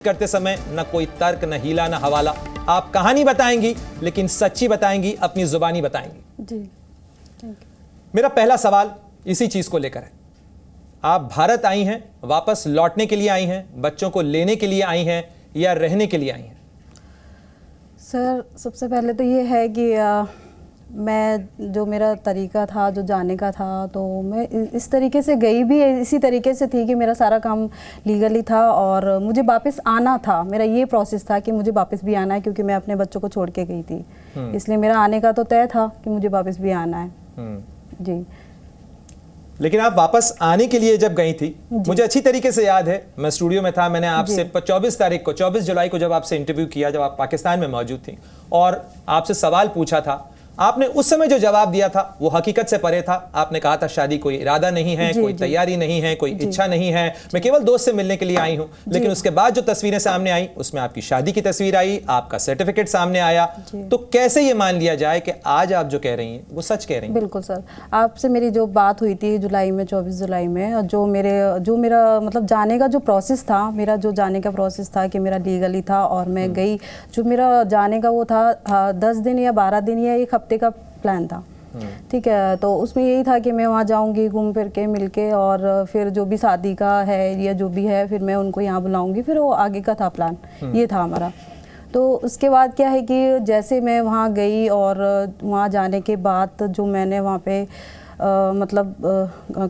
करते समय न कोई तर्क, न हीला, न हवाला। आप कहानी बताएंगी लेकिन सच्ची बताएंगी, अपनी जुबानी बताएंगी। जी, थैंक यू। मेरा पहला सवाल इसी चीज को लेकर है। आप भारत आई हैं, वापस लौटने के लिए आई हैं, बच्चों को लेने के लिए आई हैं या रहने के लिए आई हैं? सर, सबसे पहले तो ये है कि मैं जो मेरा तरीका था जो जाने का था, तो मैं इस तरीके से गई भी इसी तरीके से थी कि मेरा सारा काम लीगली था और मुझे वापस आना था। मेरा ये प्रोसेस था कि मुझे वापस भी आना है, क्योंकि मैं अपने बच्चों को छोड़ के गई थी। इसलिए मेरा आने का तो तय था कि मुझे वापस भी आना है। जी। लेकिन आप वापस आने के लिए जब गई थी, मुझे अच्छी तरीके से याद है, मैं स्टूडियो में था, मैंने आपसे 24 जुलाई को जब आपसे इंटरव्यू किया, जब आप पाकिस्तान में मौजूद थी, और आपसे सवाल पूछा था, आपने उस समय जो जवाब दिया था वो हकीकत से परे था। आपने कहा था शादी कोई इरादा नहीं है, कोई तैयारी नहीं है, कोई इच्छा नहीं है, मैं केवल दोस्त से मिलने के लिए आई हूं। लेकिन उसके बाद जो तस्वीरें सामने आई उसमें आपकी शादी की तस्वीर आई, आपका सर्टिफिकेट सामने आया। तो कैसे ये मान लिया जाए कि आज आप जो कह रही हैं वो सच कह रही हैं? बिल्कुल सर, आपसे मेरी जो बात हुई थी जुलाई में, 24 जुलाई में, जो मेरा मतलब जाने का जो प्रोसेस था, मेरा जो जाने का प्रोसेस था कि मेरा लीगली था और मैं गई। जो मेरा जाने का वो था 10 दिन या 12 दिन या एक हफ्ते का प्लान था। ठीक है, तो उसमें यही था कि मैं वहाँ जाऊँगी, घूम फिर के मिल के, और फिर जो भी शादी का है या जो भी है फिर मैं उनको यहाँ बुलाऊँगी, फिर वो आगे का था प्लान, ये था हमारा। तो उसके बाद क्या है कि जैसे मैं वहाँ गई और वहाँ जाने के बाद जो मैंने वहाँ पे मतलब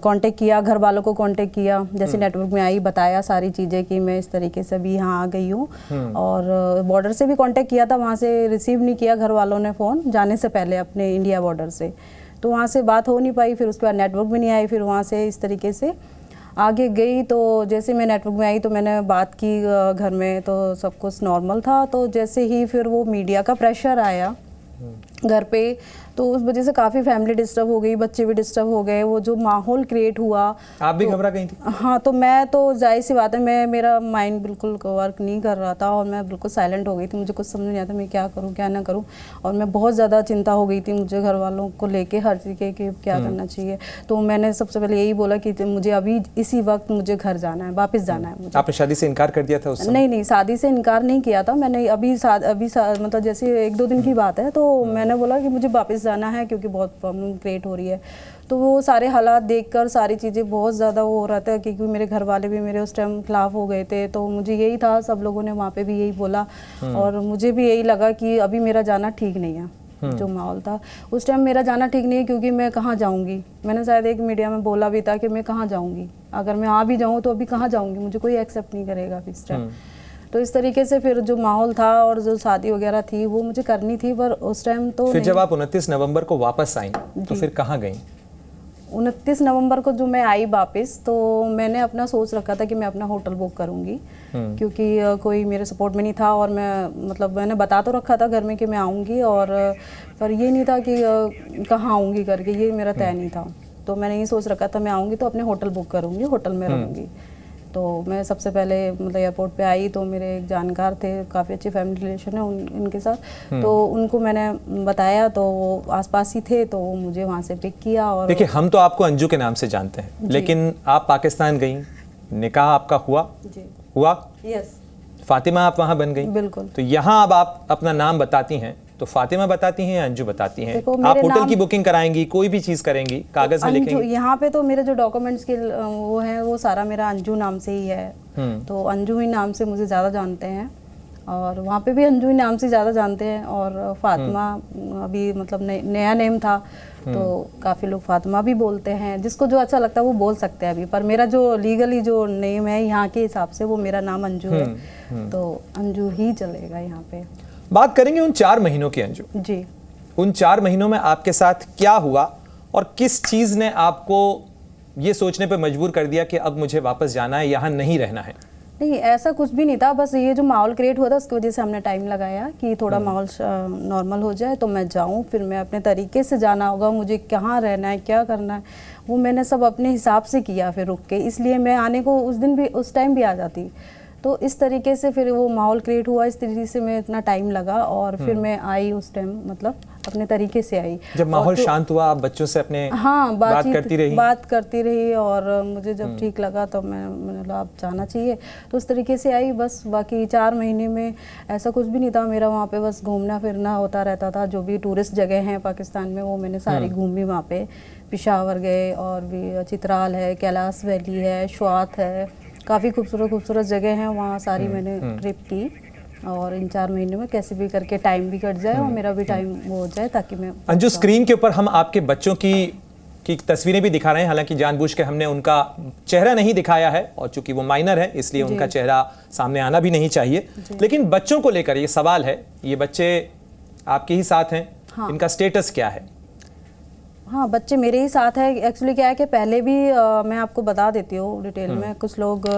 कांटेक्ट किया, घर वालों को कांटेक्ट किया, जैसे नेटवर्क में आई, बताया सारी चीज़ें कि मैं इस तरीके से भी यहाँ आ गई हूँ। और बॉर्डर से भी कांटेक्ट किया था, वहाँ से रिसीव नहीं किया घर वालों ने फ़ोन जाने से पहले अपने इंडिया बॉर्डर से, तो वहाँ से बात हो नहीं पाई। फिर उसके बाद नेटवर्क भी नहीं आई, फिर वहाँ से इस तरीके से आगे गई। तो जैसे मैं नेटवर्क में आई तो मैंने बात की घर में, तो सब कुछ नॉर्मल था। तो जैसे ही फिर वो मीडिया का प्रेशर आया घर पे, तो उस वजह से काफ़ी फैमिली डिस्टर्ब हो गई, बच्चे भी डिस्टर्ब हो गए। वो जो माहौल क्रिएट हुआ, आप भी घबरा गई थी? हाँ, तो मैं तो जाहिर सी बात है, मेरा माइंड बिल्कुल वर्क नहीं कर रहा था और मैं बिल्कुल साइलेंट हो गई थी। मुझे कुछ समझ नहीं आता मैं क्या करूँ क्या ना करूँ, और मैं बहुत ज़्यादा चिंता हो गई थी मुझे घर वालों को लेके हर चीज़ के कि क्या करना चाहिए। तो मैंने सबसे पहले यही बोला कि मुझे अभी इसी वक्त मुझे घर जाना है, वापस जाना है मुझे। आपने शादी से इनकार कर दिया था उस समय? नहीं, शादी से इनकार नहीं किया था मैंने। अभी मतलब जैसे 1-2 दिन की बात है, तो मैंने बोला कि मुझे वापस जाना है क्योंकि बहुत प्रॉब्लम क्रिएट हो रही है। तो वो सारे हालात देखकर सारी चीज़ें बहुत ज़्यादा वो हो रहा था, क्योंकि मेरे घर वाले भी मेरे उस टाइम खिलाफ हो गए थे। तो मुझे यही था, सब लोगों ने वहाँ पे भी यही बोला और मुझे भी यही लगा कि अभी मेरा जाना ठीक नहीं है। जो माहौल था उस टाइम मेरा जाना ठीक नहीं है, क्योंकि मैं कहाँ जाऊँगी। मैंने शायद एक मीडिया में बोला भी था कि मैं कहाँ जाऊँगी, अगर मैं आ भी जाऊँ तो अभी कहाँ जाऊँगी, मुझे कोई एक्सेप्ट नहीं करेगा अभी इस टाइम। तो इस तरीके से फिर जो माहौल था और जो शादी वगैरह थी वो मुझे करनी थी, पर उस टाइम तो फिर जब आप 29 नवंबर को वापस आई तो फिर कहाँ गई? 29 नवंबर को जो मैं आई वापस, तो मैंने अपना सोच रखा था कि मैं अपना होटल बुक करूंगी, क्योंकि कोई मेरे सपोर्ट में नहीं था। और मैं मतलब मैंने बता तो रखा था घर में कि मैं आऊँगी, और पर ये नहीं था कि कहाँ आऊँगी करके, ये मेरा तय नहीं था। तो मैंने ये सोच रखा था मैं आऊँगी तो अपने होटल बुक करूँगी, होटल में रहूँगी। तो मैं सबसे पहले मतलब एयरपोर्ट पे आई, तो मेरे एक जानकार थे, काफ़ी अच्छी फैमिली रिलेशन है उनके साथ, तो उनको मैंने बताया, तो वो आसपास ही थे, तो वो मुझे वहाँ से पिक किया। और देखिए, हम तो आपको अंजू के नाम से जानते हैं, लेकिन आप पाकिस्तान गई, निकाह आपका हुआ? जी। हुआ? यस। फातिमा आप वहाँ बन गई? बिल्कुल। तो यहाँ अब आप अपना नाम बताती हैं, तो फातिमा बताती हैं या अंजू बताती हैं? आप होटल की बुकिंग कराएंगी, कोई भी चीज़ करेंगी, कागज़ में लिखेंगी? यहाँ पे तो मेरे जो डॉक्यूमेंट्स के वो हैं वो सारा मेरा अंजू नाम से ही है। तो अंजू ही नाम से मुझे ज़्यादा जानते हैं, और वहाँ पे भी अंजू ही नाम से ज़्यादा जानते हैं। और फातिमा अभी मतलब नया नेम था, तो काफ़ी लोग फातिमा भी बोलते हैं, जिसको जो अच्छा लगता है वो बोल सकते हैं अभी। पर मेरा जो लीगली जो नेम है यहाँ के हिसाब से, वो मेरा नाम अंजू है, तो अंजू ही चलेगा यहाँ पे। बात करेंगे उन 4 महीनों की अंजू। जी। उन 4 महीनों में आपके साथ क्या हुआ और किस चीज़ ने आपको ये सोचने पे मजबूर कर दिया कि अब मुझे वापस जाना है, यहाँ नहीं रहना है? नहीं, ऐसा कुछ भी नहीं था, बस ये जो माहौल क्रिएट हुआ था उसकी वजह से हमने टाइम लगाया कि थोड़ा माहौल नॉर्मल हो जाए तो मैं जाऊँ। फिर मैं अपने तरीके से जाना होगा, मुझे कहाँ रहना है, क्या करना है, वो मैंने सब अपने हिसाब से किया फिर रुक के। इसलिए मैं आने को उस दिन भी उस टाइम भी आ जाती, तो इस तरीके से फिर वो माहौल क्रिएट हुआ, इस तरीके से मैं इतना टाइम लगा और फिर मैं आई उस टाइम, मतलब अपने तरीके से आई। जब माहौल शांत हुआ, आप बच्चों से अपने हाँ बात करती रही और मुझे जब ठीक लगा तो मैंने बोला अब जाना चाहिए, तो उस तरीके से आई बस। बाकी 4 महीने में ऐसा कुछ भी नहीं था मेरा, वहाँ पे बस घूमना फिरना होता रहता था। जो भी टूरिस्ट जगह हैं पाकिस्तान में वो मैंने सारी घूमी वहाँ पे। पेशावर गए और भी चित्राल है, कैलाश वैली है, स्वात है, काफ़ी खूबसूरत जगह हैं वहाँ, सारी मैंने ट्रिप की। और इन 4 महीने में कैसे भी करके टाइम भी कट जाए और मेरा भी टाइम वो हो जाए ताकि मैं। अंजू, स्क्रीन के ऊपर हम आपके बच्चों की तस्वीरें भी दिखा रहे हैं, हालांकि जानबूझ के हमने उनका चेहरा नहीं दिखाया है और चूंकि वो माइनर है इसलिए उनका चेहरा सामने आना भी नहीं चाहिए। लेकिन बच्चों को लेकर ये सवाल है, ये बच्चे आपके ही साथ हैं, इनका स्टेटस क्या है? हाँ, बच्चे मेरे ही साथ है। एक्चुअली क्या है कि पहले भी मैं आपको बता देती हूँ डिटेल में, कुछ लोग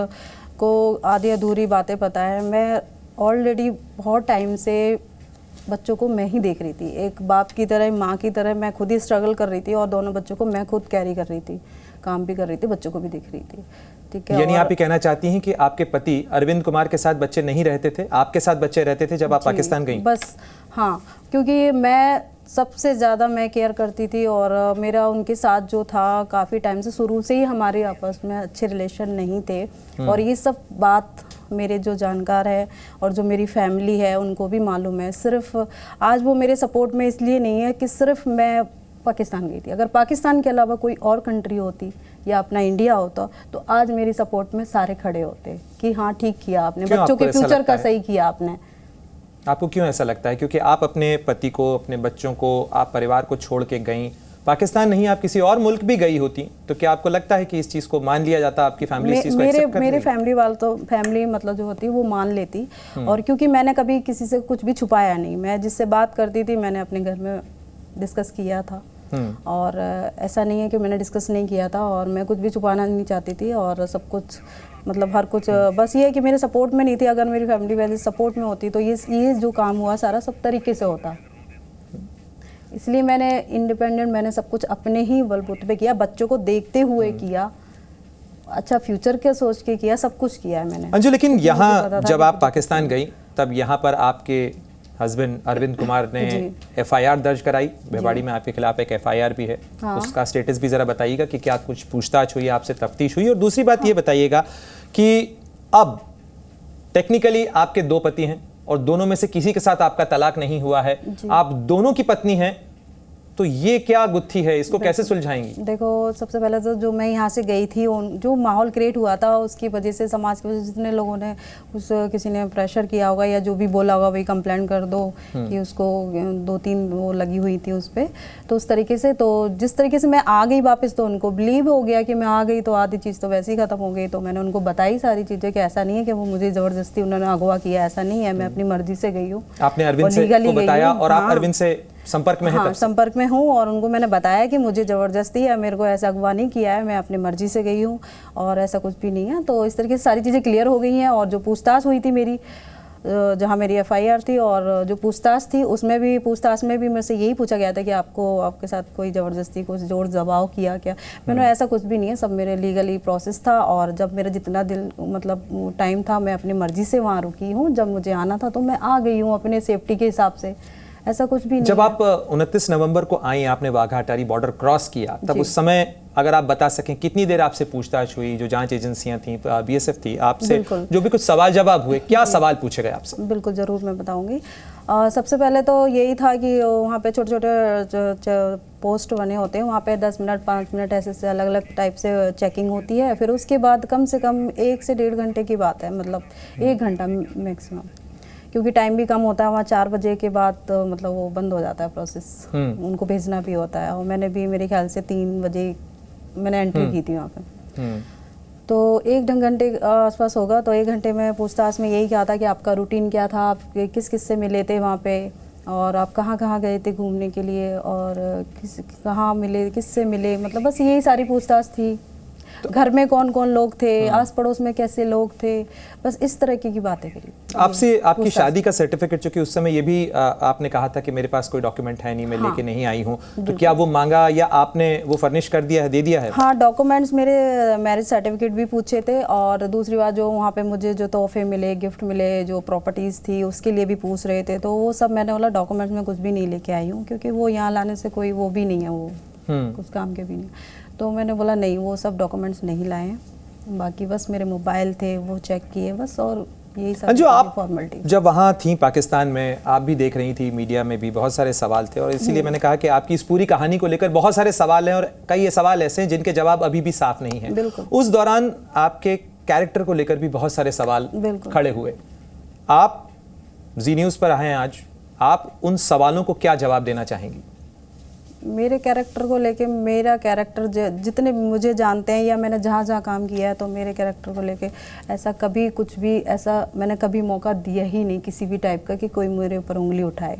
को आधी अधूरी बातें पता है। मैं ऑलरेडी बहुत टाइम से बच्चों को मैं ही देख रही थी, एक बाप की तरह, माँ की तरह मैं खुद ही स्ट्रगल कर रही थी और दोनों बच्चों को मैं खुद कैरी कर रही थी, काम भी कर रही थी, बच्चों को भी देख रही थी। ठीक है, यानी आप ये कहना चाहती हैं कि आपके पति अरविंद कुमार के साथ बच्चे नहीं रहते थे, आपके साथ बच्चे रहते थे जब आप पाकिस्तान गई? बस हाँ, क्योंकि मैं सबसे ज़्यादा मैं केयर करती थी और मेरा उनके साथ जो था काफ़ी टाइम से, शुरू से ही हमारे आपस में अच्छे रिलेशन नहीं थे। और ये सब बात मेरे जो जानकार है और जो मेरी फैमिली है उनको भी मालूम है। सिर्फ आज वो मेरे सपोर्ट में इसलिए नहीं है कि सिर्फ मैं पाकिस्तान गई थी। अगर पाकिस्तान के अलावा कोई और कंट्री होती या अपना इंडिया होता तो आज मेरी सपोर्ट में सारे खड़े होते कि हाँ ठीक किया आपने, बच्चों के फ्यूचर का सही किया आपने। आपको क्यों ऐसा लगता है? क्योंकि आप अपने पति को, अपने बच्चों को, आप परिवार को छोड़ के गई पाकिस्तान, नहीं आप किसी और मुल्क भी गई होती, तो क्या आपको लगता है कि इस चीज़ को मान लिया जाता? आपकी फैमिली इस चीज़ को एक्सेप्ट करती? मेरे फैमिली वाले तो, फैमिली मतलब जो होती है वो मान लेती। और क्योंकि मैंने कभी किसी से कुछ भी छुपाया नहीं, मैं जिससे बात करती थी मैंने अपने घर में डिस्कस किया था। और ऐसा नहीं है कि मैंने डिस्कस नहीं किया था, और मैं कुछ भी छुपाना नहीं चाहती थी और सब कुछ मतलब हर कुछ, बस ये है कि मेरे सपोर्ट में नहीं थी। अगर मेरी फैमिली वाले सपोर्ट में होती तो ये जो काम हुआ सारा सब तरीके से होता। इसलिए मैंने इंडिपेंडेंट, मैंने सब कुछ अपने ही बलबूते पे किया, बच्चों को देखते हुए किया, अच्छा फ्यूचर के सोच के किया, सब कुछ किया है मैंने। अंजू, लेकिन यहाँ जब आप पाकिस्तान गई तब यहाँ पर आपके हस्बैंड अरविंद कुमार ने FIR दर्ज कराई, भिवाड़ी में आपके खिलाफ एक FIR भी है। हाँ। उसका स्टेटस भी ज़रा बताइएगा कि क्या कुछ पूछताछ हुई, आपसे तफ्तीश हुई? और दूसरी बात ये बताइएगा कि अब टेक्निकली आपके 2 पति हैं और दोनों में से किसी के साथ आपका तलाक नहीं हुआ है, आप दोनों की पत्नी हैं, तो ये क्या गुत्थी है, इसको कैसे सुलझाएंगी? देखो, सबसे पहले तो जो मैं यहाँ से गई थी, जो माहौल क्रिएट हुआ था उसकी वजह से, समाज की वजह से जितने लोगों ने किसी ने प्रेशर किया होगा या जो भी बोला होगा भाई कंप्लेंट कर दो कि उसको 2-3 वो लगी हुई थी उस पर, तो उस तरीके से, तो जिस तरीके से मैं आ गई वापस तो उनको बिलीव हो गया कि मैं आ गई तो आधी चीज़ तो वैसे ही ख़त्म हो गई। तो मैंने उनको बताई सारी चीज़ें कि ऐसा नहीं है कि वो मुझे ज़बरदस्ती उन्होंने अगवा किया, ऐसा नहीं है, मैं अपनी मर्जी से गई हूँ। आपने अरविंद से को बताया और आप अरविंद से संपर्क में हैं? हाँ, संपर्क में हूँ और उनको मैंने बताया कि मुझे ज़बरदस्ती है, मेरे को ऐसा अगवा नहीं किया है, मैं अपनी मर्जी से गई हूँ और ऐसा कुछ भी नहीं है। तो इस तरीके से सारी चीज़ें क्लियर हो गई हैं। और जो पूछताछ हुई थी मेरी, जहाँ मेरी FIR थी और जो पूछताछ थी उसमें भी, पूछताछ में भी मेरे से यही पूछा गया था कि आपके साथ कोई ज़बरदस्ती, कुछ जोर दबाव किया क्या? मैंने ऐसा कुछ भी नहीं है, सब मेरे लीगली प्रोसेस था। और जब मेरा जितना दिल मतलब टाइम था मैं अपनी मर्जी से वहाँ रुकी हूँ। जब मुझे आना था तो मैं आ गई हूँ अपने सेफ्टी के हिसाब से, ऐसा कुछ भी नहीं। जब आप 29 नवंबर को आई, आपने वाघा अटारी बॉर्डर क्रॉस किया, तब उस समय अगर आप बता सकें कितनी देर आपसे पूछताछ हुई? जो जांच एजेंसियां थी, BSF थी, आपसे जो भी कुछ सवाल जवाब हुए, क्या सवाल पूछे गए आपसे? बिल्कुल, ज़रूर मैं बताऊंगी। सबसे पहले तो यही था कि वहाँ पे छोटे छोटे पोस्ट बने होते हैं, वहाँ पे 10 मिनट 5 मिनट ऐसे अलग अलग टाइप से चेकिंग होती है। फिर उसके बाद कम से कम 1 से 1.5 घंटे की बात है, मतलब 1 घंटा मैक्सिमम, क्योंकि टाइम भी कम होता है वहाँ। 4 बजे के बाद तो मतलब वो बंद हो जाता है प्रोसेस, उनको भेजना भी होता है। और मैंने भी मेरे ख्याल से 3 बजे मैंने एंट्री की थी वहाँ पे। तो 1-2 घंटे आसपास होगा। तो 1 घंटे में पूछताछ में यही कहा था कि आपका रूटीन क्या था, आप किस किस से मिले थे वहाँ पे, और आप कहाँ कहाँ गए थे घूमने के लिए, और कहाँ मिले, किससे मिले, मतलब बस यही सारी पूछताछ थी। घर में कौन कौन लोग थे, आस पड़ोस में कैसे लोग थे, बस इस तरह की बातें करी। आपसे आपकी शादी का सर्टिफिकेट, चूंकि उस समय ये भी आपने कहा था कि मेरे पास कोई डॉक्यूमेंट है नहीं, मैं लेके नहीं आई हूँ, तो क्या वो मांगा या आपने वो फर्निश कर दिया है, दे दिया है? हाँ, डॉक्यूमेंट्स मेरे मैरिज सर्टिफिकेट भी पूछे थे, और दूसरी बात जो वहाँ पे मुझे जो तोहफे मिले, गिफ्ट मिले, जो प्रॉपर्टीज़ थी उसके लिए भी पूछ रहे थे, तो वो सब मैंने बोला डॉक्यूमेंट्स में कुछ भी नहीं लेके आई हूँ, क्योंकि वो यहाँ लाने से कोई वो भी नहीं है, वो कुछ काम के भी नहीं। तो मैंने बोला नहीं, वो सब डॉक्यूमेंट्स नहीं लाए हैं, बाकी बस मेरे मोबाइल थे वो चेक किए बस, और यही सब जो आप फॉर्मेलिटी। जब वहाँ थी पाकिस्तान में, आप भी देख रही थी, मीडिया में भी बहुत सारे सवाल थे, और इसीलिए मैंने कहा कि आपकी इस पूरी कहानी को लेकर बहुत सारे सवाल हैं, और कई ये सवाल ऐसे हैं जिनके जवाब अभी भी साफ नहीं है। उस दौरान आपके कैरेक्टर को लेकर भी बहुत सारे सवाल खड़े हुए। आप जी न्यूज़ पर आए हैं आज, आप उन सवालों को क्या जवाब देना चाहेंगी? मेरे कैरेक्टर को लेके, मेरा कैरेक्टर जितने मुझे जानते हैं या मैंने जहाँ जहाँ काम किया है, तो मेरे कैरेक्टर को लेके ऐसा कभी कुछ भी ऐसा मैंने कभी मौका दिया ही नहीं किसी भी टाइप का कि कोई मेरे ऊपर उंगली उठाए,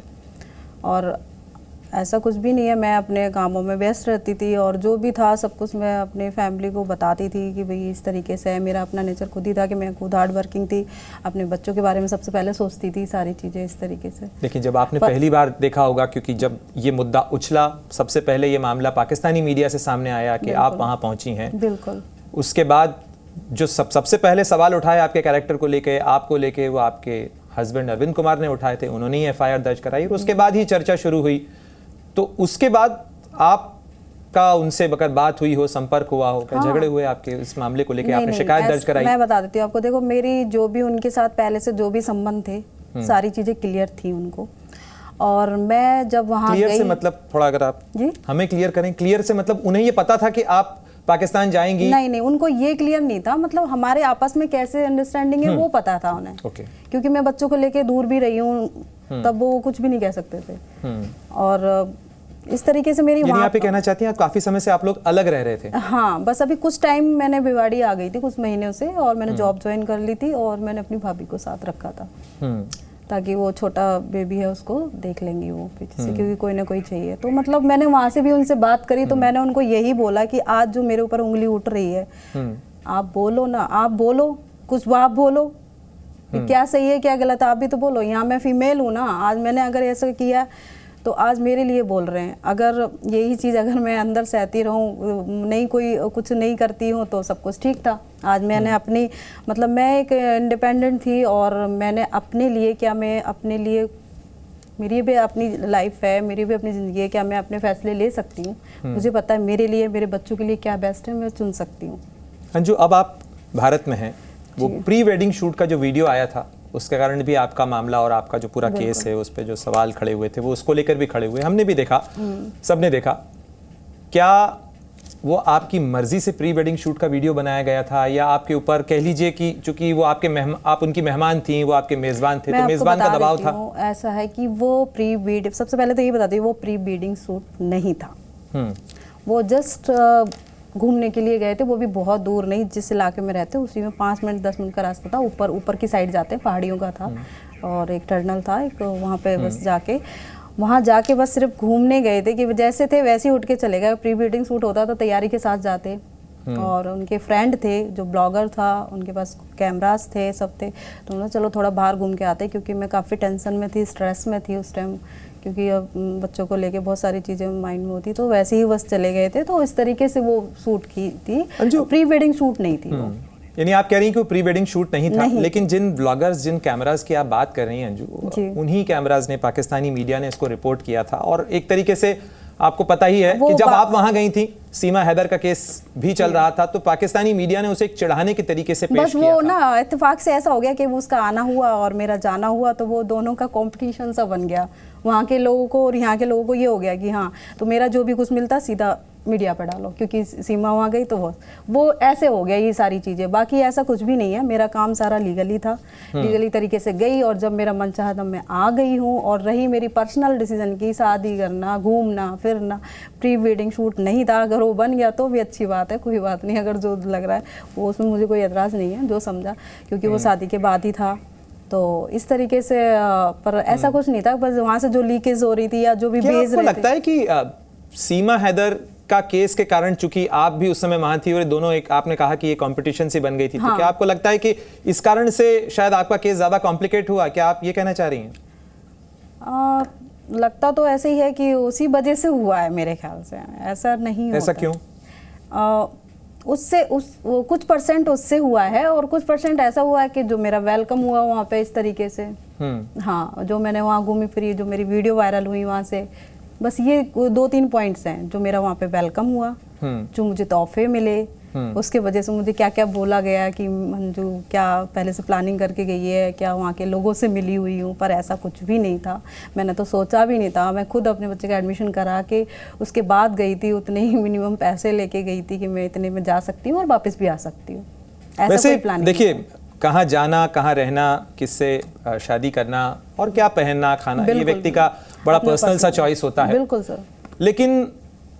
और ऐसा कुछ भी नहीं है। मैं अपने कामों में व्यस्त रहती थी, और जो भी था सब कुछ मैं अपने फैमिली को बताती थी कि भाई इस तरीके से है। मेरा अपना नेचर खुद ही था कि मैं खुद हार्ड वर्किंग थी, अपने बच्चों के बारे में सबसे पहले सोचती थी, सारी चीज़ें इस तरीके से। देखिए, जब आपने पहली बार देखा होगा, क्योंकि जब ये मुद्दा उछला, सबसे पहले ये मामला पाकिस्तानी मीडिया से सामने आया कि आप वहाँ पहुँची हैं, बिल्कुल, उसके बाद जो सबसे पहले सवाल उठाए आपके कैरेक्टर को लेके, आपको लेके, वो आपके हस्बैंड अरविंद कुमार ने उठाए थे, उन्होंने ही एफआईआर दर्ज कराई, और उसके बाद ही चर्चा शुरू हुई। तो उसके बाद आपका उनसे बकर बात हुई हो, संपर्क हुआ हो, क्या झगड़े हुए आपके इस मामले को लेके? आपने शिकायत दर्ज कराई? मैं बता देती हूँ आपको। देखो, मेरी जो भी उनके साथ पहले से जो भी संबंध थे, सारी चीजें क्लियर थी उनको, और मैं जब वहाँ क्लियर से मतलब थोड़ा अगर आप हमें क्लियर करें। क्लियर से मतलब उन्हें ये पता था कि आप पाकिस्तान जाएंगी? नहीं, उनको ये क्लियर नहीं था, मतलब हमारे आपस में कैसे अंडरस्टैंडिंग है वो पता था उन्हें। क्योंकि मैं बच्चों को लेके दूर भी रही हूँ, तब वो कुछ भी नहीं कह सकते थे। और इस तरीके से मेरी वहाँ पे कहना चाहती हैं काफी समय से आप लोग अलग रह रहे थे? हाँ, बस अभी कुछ टाइम मैंने भिवाड़ी आ गई थी कुछ महीनों से, और मैंने जॉब ज्वाइन कर ली थी, और मैंने अपनी भाभी को साथ रखा था, ताकि वो छोटा बेबी है उसको देख लेंगी वो पीछे से, क्योंकि कोई ना कोई चाहिए। तो मतलब मैंने वहाँ से भी उनसे बात करी, तो मैंने उनको यही बोला कि आज जो मेरे ऊपर उंगली उठ रही है, आप बोलो ना, आप बोलो कुछ, आप बोलो क्या सही है क्या गलत, आप भी तो बोलो। यहाँ मैं फीमेल हूँ ना, आज मैंने अगर ऐसा किया तो आज मेरे लिए बोल रहे हैं। अगर यही चीज़ अगर मैं अंदर सहती रहूँ, नहीं कोई कुछ नहीं करती हूँ, तो सब कुछ ठीक था। आज मैंने अपनी, मतलब मैं एक इंडिपेंडेंट थी, और मैंने अपने लिए क्या, मैं अपने लिए, मेरी भी अपनी लाइफ है, मेरी भी अपनी ज़िंदगी है, क्या मैं अपने फैसले ले सकती हूँ। मुझे पता है मेरे लिए, मेरे बच्चों के लिए क्या बेस्ट है, मैं चुन सकती हूँ। अंजू, अब आप भारत में हैं, वो प्री वेडिंग शूट का जो वीडियो आया था, उसके कारण भी आपका मामला और आपका जो पूरा केस है, उस पे जो सवाल खड़े हुए थे, वो उसको लेकर भी खड़े हुए, हमने भी देखा, सबने देखा। क्या वो आपकी मर्जी से प्री वेडिंग शूट का वीडियो बनाया गया था, या आपके ऊपर कह लीजिए कि चूंकि वो आप उनकी मेहमान थी, वो आपके मेजबान थे, तो मेजबान का दबाव था? ऐसा है कि वो प्री वेडिंग, सबसे पहले तो ये बता दीजिए, वो प्री वेडिंग शूट नहीं था। वो जस्ट घूमने के लिए गए थे, वो भी बहुत दूर नहीं, जिस इलाके में रहते उसी में 5 मिनट 10 मिनट का रास्ता था। ऊपर की साइड जाते, पहाड़ियों का था, और एक टर्नल था एक, वहाँ पे बस वहाँ जाके बस सिर्फ घूमने गए थे, कि जैसे थे वैसे ही उठ के चले गए। प्री वेडिंग शूट होता तो तैयारी के साथ जाते, और उनके फ्रेंड थे जो ब्लॉगर था, उनके पास कैमरास थे, सब थे, तो उन्होंने चलो थोड़ा बाहर घूम के आते, क्योंकि मैं काफ़ी टेंशन में थी, स्ट्रेस में थी उस टाइम, क्योंकि अब बच्चों को लेके बहुत सारी चीज़ें माइंड में होती, तो वैसे ही बस चले गए थे। तो इस तरीके से वो शूट की थी, प्री वेडिंग शूट नहीं थी वो। यानी आप कह रही हैं कि वो प्री वेडिंग शूट नहीं था, लेकिन जिन ब्लॉगर्स, जिन कैमरास की आप बात कर रही हैं अंजू, उन्हीं कैमरास ने, पाकिस्तानी मीडिया ने इसको रिपोर्ट किया था। और एक तरीके से आपको पता ही है कि जब आप वहां गई थी, सीमा हैदर का केस भी चल रहा था, तो पाकिस्तानी मीडिया ने उसे एक चिढ़ाने के तरीके से पेश किया था। वो ना इत्तेफाक से ऐसा हो गया कि वो उसका आना हुआ और मेरा जाना हुआ, तो वो दोनों का कंपटीशन सा बन गया। वहाँ के लोगों को और यहाँ के लोगों को ये हो गया कि हाँ, तो मेरा जो भी कुछ मिलता सीधा मीडिया पे डालो, क्योंकि सीमा वहाँ गई, तो वो ऐसे हो गया ये सारी चीज़ें। बाकी ऐसा कुछ भी नहीं है, मेरा काम सारा लीगली था, लीगली तरीके से गई, और जब मेरा मन चाहा तब मैं आ गई हूँ। और रही मेरी पर्सनल डिसीजन की, शादी करना, घूमना फिरना, प्री वेडिंग शूट नहीं था। अगर वो बन गया तो भी अच्छी बात है, कोई बात नहीं। अगर जो लग रहा है वो, उसमें मुझे कोई एतराज़ नहीं है, जो समझा, क्योंकि वो शादी के बाद ही था। तो इस तरीके से, पर ऐसा कुछ नहीं था, बस वहाँ से जो लीकेज हो रही थी या जो भी भेज रहे थे। लगता है कि सीमा हैदर का केस के कारण, चूंकि आप भी उस समय वहां थी और दोनों एक, आपने कहा कि ये कंपटीशन सी बन गई थी, तो क्या आपको लगता है कि इस कारण से शायद आपका केस ज्यादा कॉम्प्लिकेट हुआ? क्या आप ये कहना चाह रही हैं? लगता तो ऐसे ही है कि उसी वजह से हुआ है मेरे ख्याल से, ऐसा नहीं होता। ऐसा क्यों? उससे कुछ परसेंट उससे हुआ है और कुछ परसेंट ऐसा हुआ है कि जो मेरा वेलकम हुआ वहाँ पे इस तरीके से। हाँ, जो मैंने वहाँ घूमी फिरी, जो मेरी वीडियो वायरल हुई वहाँ से, बस ये 2-3 पॉइंट्स हैं जो मेरा वहाँ पे वेलकम हुआ, जो मुझे तोहफे मिले, उसके वजह से मुझे क्या क्या बोला गया कि मंजू क्या पहले से प्लानिंग करके गई है, क्या वहाँ के लोगों से मिली हुई हूँ, पर ऐसा कुछ भी नहीं था। मैंने तो सोचा भी नहीं था। मैं खुद अपने बच्चे का एडमिशन करा के उसके बाद गई थी, उतने ही मिनिमम पैसे लेके गई थी कि मैं इतने में जा सकती हूँ और वापस भी आ सकती हूँ। ऐसा कोई प्लानिंग देखिए, कहाँ जाना, कहाँ रहना, किससे शादी करना और क्या पहनना, खाना, ये व्यक्ति का बड़ा पर्सनल सा चॉइस होता है। बिल्कुल सर। लेकिन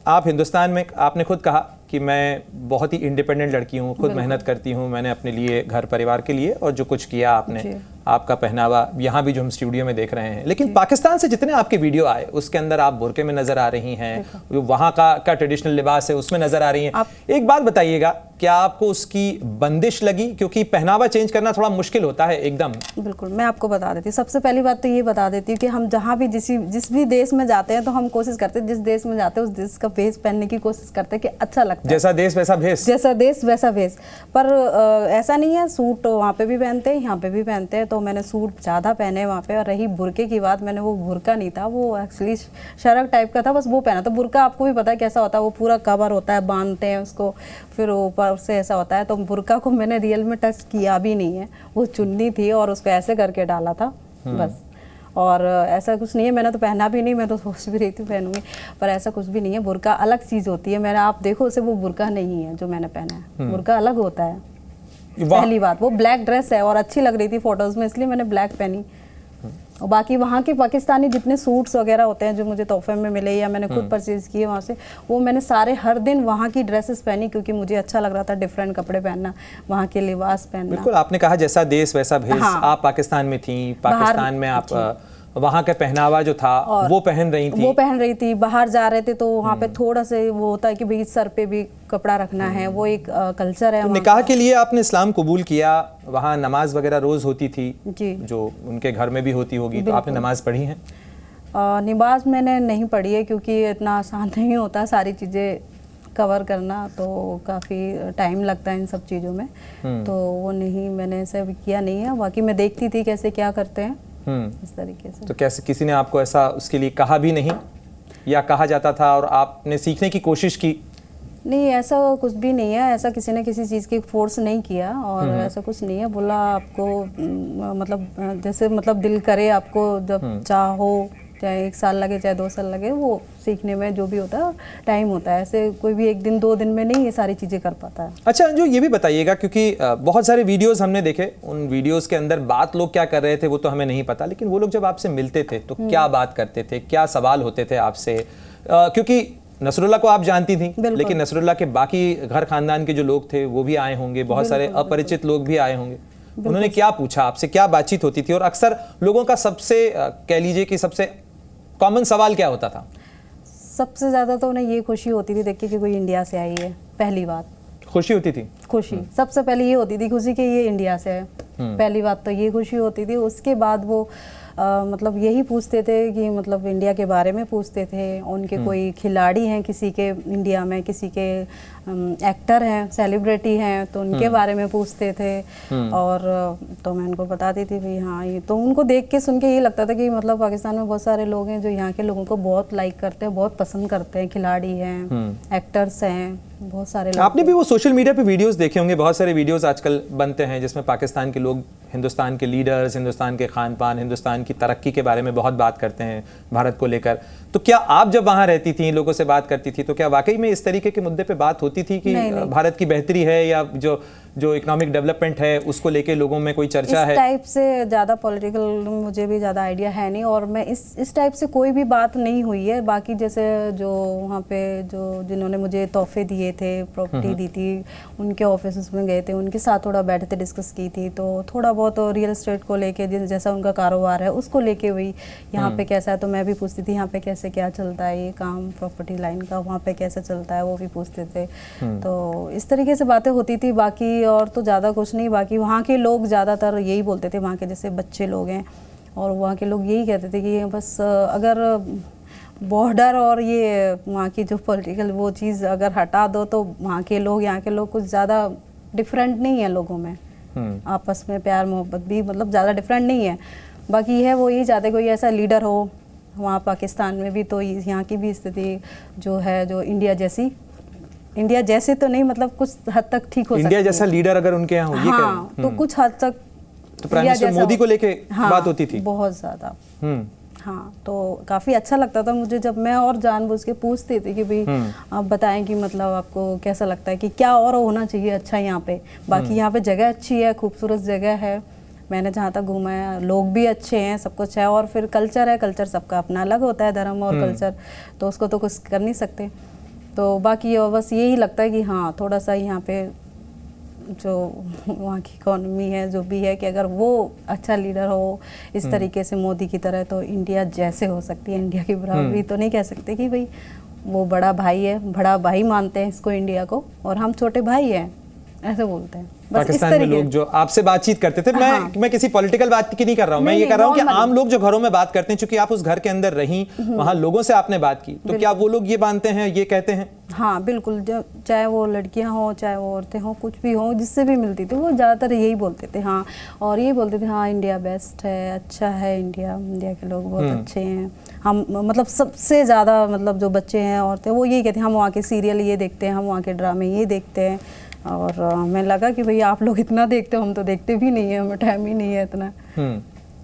आप हिंदुस्तान में, आपने खुद कहा कि मैं बहुत ही इंडिपेंडेंट लड़की हूँ, खुद मेहनत करती हूँ, मैंने अपने लिए, घर परिवार के लिए, और जो कुछ किया आपने, आपका पहनावा यहाँ भी जो हम स्टूडियो में देख रहे हैं। लेकिन पाकिस्तान से जितने आपके वीडियो आए उसके अंदर आप बुरके में नजर आ रही हैं, जो वहाँ का ट्रेडिशनल लिबास है उसमें नजर आ रही हैं। एक बात बताइएगा, क्या आपको उसकी बंदिश लगी? क्योंकि पहनावा चेंज करना थोड़ा मुश्किल होता है एकदम। बिल्कुल, मैं आपको बता देती हूँ। सबसे पहली बात तो ये बता देती हूँ कि हम जहाँ भी जिस भी देश में जाते हैं तो हम कोशिश करते हैं, जिस देश में जाते हैं उस देश का भेष पहनने की कोशिश करते हैं कि अच्छा लगता है। जैसा देश वैसा भेष। जैसा देश वैसा भेष। पर ऐसा नहीं है, सूट वहाँ पे भी पहनते हैं, यहाँ पे भी पहनते हैं। तो मैंने सूट ज़्यादा पहने वहाँ पे। और रही बुरके की बात, मैंने वो बुरका नहीं था, वो एक्चुअली शरक टाइप का था, बस वो पहना था। बुरका आपको भी पता है कैसा होता है, वो पूरा कवर होता है, बांधते हैं उसको, फिर ऊपर से ऐसा होता है। तो बुरका को मैंने रियल में टच किया भी नहीं है, वो चुन्नी थी और उसको ऐसे करके डाला था बस। और ऐसा कुछ नहीं है, मैंने तो पहना भी नहीं, मैं तो सोच भी रही थी पहनूंगी, पर ऐसा कुछ भी नहीं है। बुरका अलग चीज़ होती है। मैंने, आप देखो उसे, वो बुरका नहीं है जो मैंने पहना है, बुरका अलग होता है। पहली बात, वो ब्लैक ड्रेस है और अच्छी लग रही थी फोटोज में, इसलिए मैंने ब्लैक पहनी। और बाकी वहाँ के पाकिस्तानी जितने सूट्स वगैरह होते हैं जो मुझे तोहफे में मिले या मैंने खुद परचेज किए वहाँ से, वो मैंने सारे हर दिन वहाँ की ड्रेसेस पहनी, क्योंकि मुझे अच्छा लग रहा था डिफरेंट कपड़े पहनना, वहाँ के लिबास पहनना। बिल्कुल, आपने कहा जैसा देश वैसा भेष। आप पाकिस्तान में थी, पाकिस्तान में आप वहाँ का पहनावा जो था वो पहन रही थी। बाहर जा रहे थे तो वहाँ पे थोड़ा सा वो होता है कि भाई सर पे भी कपड़ा रखना है, वो एक कल्चर है। तो निकाह के लिए आपने इस्लाम कबूल किया, वहाँ नमाज वगैरह रोज होती थी जी, जो उनके घर में भी होती होगी, तो आपने नमाज पढ़ी है? नमाज मैंने नहीं पढ़ी है, क्योंकि इतना आसान नहीं होता सारी चीज़ें कवर करना, तो काफ़ी टाइम लगता है इन सब चीज़ों में, तो वो नहीं, मैंने ऐसा किया नहीं है। बाकी मैं देखती थी कैसे क्या करते हैं इस तरीके से। तो कैसे, किसी ने आपको ऐसा उसके लिए कहा भी नहीं, या कहा जाता था और आपने सीखने की कोशिश की? नहीं, ऐसा कुछ भी नहीं है। ऐसा किसी ने किसी चीज़ की फोर्स नहीं किया और ऐसा कुछ नहीं है। बोला आपको मतलब जैसे मतलब दिल करे आपको, जब चाहो, चाहे 1 साल लगे चाहे 2 साल लगे, वो सीखने में जो भी होता है टाइम होता है। ऐसे कोई भी 1 दिन 2 दिन में नहीं ये सारी चीज़ें कर पाता है। अच्छा, जो ये भी बताइएगा, क्योंकि बहुत सारे वीडियोस हमने देखे, उन वीडियोस के अंदर बात लोग क्या कर रहे थे वो तो हमें नहीं पता, लेकिन वो लोग जब आपसे मिलते थे तो क्या बात करते थे, क्या सवाल होते थे आपसे? क्योंकि नसरुल्लाह को आप जानती थी, लेकिन नसरुल्लाह के बाकी घर खानदान के जो लोग थे वो भी आए होंगे, बहुत सारे अपरिचित लोग भी आए होंगे। उन्होंने क्या पूछा आपसे, क्या बातचीत होती थी? और अक्सर लोगों का सबसे कह लीजिए कि सबसे कॉमन सवाल क्या होता था? सबसे ज़्यादा तो उन्हें ये खुशी होती थी देख के कि कोई इंडिया से आई है। पहली बात खुशी होती थी, खुशी सबसे पहले ये होती थी खुशी कि ये इंडिया से है। पहली बात तो ये खुशी होती थी। उसके बाद वो मतलब यही पूछते थे कि मतलब इंडिया के बारे में पूछते थे, उनके कोई खिलाड़ी हैं किसी के इंडिया में, किसी के एक्टर हैं, सेलिब्रिटी हैं, तो उनके बारे में पूछते थे। और तो मैं उनको बताती थी भाई हाँ ये, तो उनको देख के सुन के ये लगता था कि मतलब पाकिस्तान में बहुत सारे लोग हैं जो यहाँ के लोगों को बहुत लाइक करते हैं, बहुत पसंद करते हैं, खिलाड़ी हैं, एक्टर्स हैं, बहुत सारे लोग। आपने भी वो सोशल मीडिया पे वीडियोस देखे होंगे, बहुत सारे वीडियोस आजकल बनते हैं जिसमें पाकिस्तान के लोग हिंदुस्तान के लीडर्स, हिंदुस्तान के खान पान, हिंदुस्तान की तरक्की के बारे में बहुत बात करते हैं, भारत को लेकर। तो क्या आप जब वहाँ रहती थी, लोगों से बात करती थी, तो क्या वाकई में इस तरीके के मुद्दे पे बात होती थी कि भारत की बेहतरी है, या जो जो इकोनॉमिक डेवलपमेंट है उसको लेके लोगों में कोई चर्चा है? इस टाइप से ज़्यादा पॉलिटिकल मुझे भी ज़्यादा आइडिया है नहीं, और मैं इस टाइप से कोई भी बात नहीं हुई है। बाकी जैसे जो वहाँ पे जो जिन्होंने मुझे तोहफे दिए थे, प्रॉपर्टी दी थी, उनके ऑफिस में गए थे, उनके साथ थोड़ा बैठे थे, डिस्कस की थी, तो थोड़ा बहुत रियल एस्टेट को लेके जैसा उनका कारोबार है उसको लेके हुई, यहाँ पे कैसा है, तो मैं भी पूछती थी यहाँ पे कैसे क्या चलता है, ये काम प्रॉपर्टी लाइन का वहाँ पे कैसे चलता है, वो भी पूछते थे। तो इस तरीके से बातें होती थी, बाकी और तो ज़्यादा कुछ नहीं। बाकी वहाँ के लोग ज़्यादातर यही बोलते थे, वहाँ के जैसे बच्चे लोग हैं, और वहाँ के लोग यही कहते थे कि बस अगर बॉर्डर और ये वहाँ की जो पॉलिटिकल वो चीज़ अगर हटा दो तो वहाँ के लोग यहाँ के लोग कुछ ज़्यादा डिफरेंट नहीं है लोगों में, आपस में प्यार मोहब्बत भी मतलब ज़्यादा डिफरेंट नहीं है। बाकी है वो यही चाहते कोई ऐसा लीडर हो वहाँ पाकिस्तान में भी, तो यहाँ की भी स्थिति जो है जो इंडिया जैसे तो नहीं, मतलब कुछ हद तक ठीक हो सकती है। इंडिया जैसा लीडर अगर उनके यहाँ हो, ये हाँ, तो कुछ हद तक तो प्राइम मिनिस्टर मोदी को लेके बात होती थी बहुत ज़्यादा। हाँ, तो काफ़ी अच्छा लगता था मुझे जब मैं और जानबूझ के पूछती थी कि भाई आप बताएं कि मतलब आपको कैसा लगता है कि क्या और होना चाहिए अच्छा यहाँ पे। बाकी यहाँ पे जगह अच्छी है, खूबसूरत जगह है, मैंने जहाँ तक घूमा है, लोग भी अच्छे हैं, सब कुछ है, और फिर कल्चर है, कल्चर सबका अपना अलग होता है, धर्म और कल्चर, तो उसको तो कुछ कर नहीं सकते। तो बाकी बस यही लगता है कि हाँ थोड़ा सा यहाँ पे जो वहाँ की इकोनॉमी है जो भी है कि अगर वो अच्छा लीडर हो इस तरीके से मोदी की तरह, तो इंडिया जैसे हो सकती है। इंडिया की बराबरी तो नहीं कह सकते कि भाई वो बड़ा भाई है, बड़ा भाई मानते हैं इसको इंडिया को, और हम छोटे भाई हैं ऐसे बोलते हैं। पाकिस्तान में लोग जो आपसे बातचीत करते थे, मैं किसी पॉलिटिकल बात की नहीं कर रहा हूँ, मैं ये कर रहा हूँ कि आम लोग जो घरों में बात करते हैं, चूंकि आप उस घर के अंदर रही, वहां लोगों से आपने बात की, तो क्या वो लोग ये मानते हैं, ये कहते हैं? हाँ बिल्कुल, चाहे वो लड़कियां हो चाहे वो औरतें हो, कुछ भी हो, जिससे भी मिलती थी वो ज़्यादातर यही बोलते थे। हाँ, और यही बोलते थे हाँ इंडिया बेस्ट है, अच्छा है इंडिया के लोग बहुत अच्छे हैं। हम मतलब सबसे ज़्यादा मतलब जो बच्चे हैं औरतें वो यही कहते हैं हम वहाँ के सीरियल ये देखते हैं, हम वहाँ के ड्रामे ये देखते हैं। और मैं लगा कि भाई आप लोग इतना देखते हो, हम तो देखते भी नहीं है, हमें टाइम ही नहीं है इतना।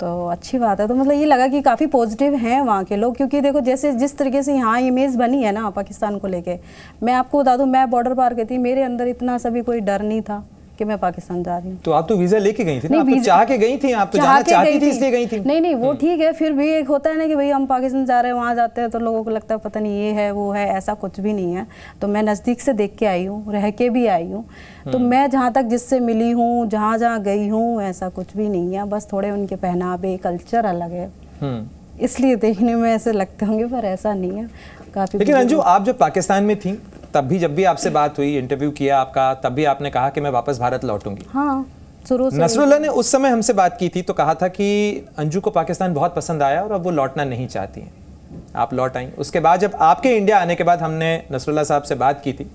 तो अच्छी बात है। तो मतलब ये लगा कि काफ़ी पॉजिटिव हैं वहाँ के लोग, क्योंकि देखो जैसे जिस तरीके से यहाँ इमेज बनी है ना पाकिस्तान को लेके, मैं आपको बता दूँ मैं बॉर्डर पार गई थी, मेरे अंदर इतना सभी कोई डर नहीं था कि मैं पाकिस्तान जा रही हूँ। तो आप तो वीजा लेके गई थी ना, आप तो चाह के गई थी, आप तो जाना चाहती थी इसलिए गई थी। नहीं वो ठीक है, फिर भी एक होता है ना कि भाई हम पाकिस्तान जा रहे हैं, वहाँ जाते हैं तो लोगों को लगता है पता नहीं ये है वो है, ऐसा कुछ भी नहीं है। तो मैं नज़दीक से देख के आई हूँ, रह के भी आई हूँ, तो मैं जहाँ तक जिससे मिली हूँ, जहाँ जहाँ गई हूँ, ऐसा कुछ भी नहीं है। बस थोड़े उनके पहनावे कल्चर अलग है, इसलिए देखने में ऐसे लगते होंगे, पर ऐसा नहीं है काफ़ी। लेकिन अंजू, आप जब पाकिस्तान में थी तब भी जब भी आपसे बात हुई, इंटरव्यू किया आपका, तब भी आपने कहा कि मैं वापस भारत लौटूंगी। हाँ, शुरू से नसरुल्लाह ने उस समय हमसे बात की थी तो कहा था कि अंजू को पाकिस्तान बहुत पसंद आया और अब वो लौटना नहीं चाहती हैं। आप लौट आई। उसके बाद जब आपके इंडिया आने के बाद हमने नसरुल्लाह साहब से बात की थी,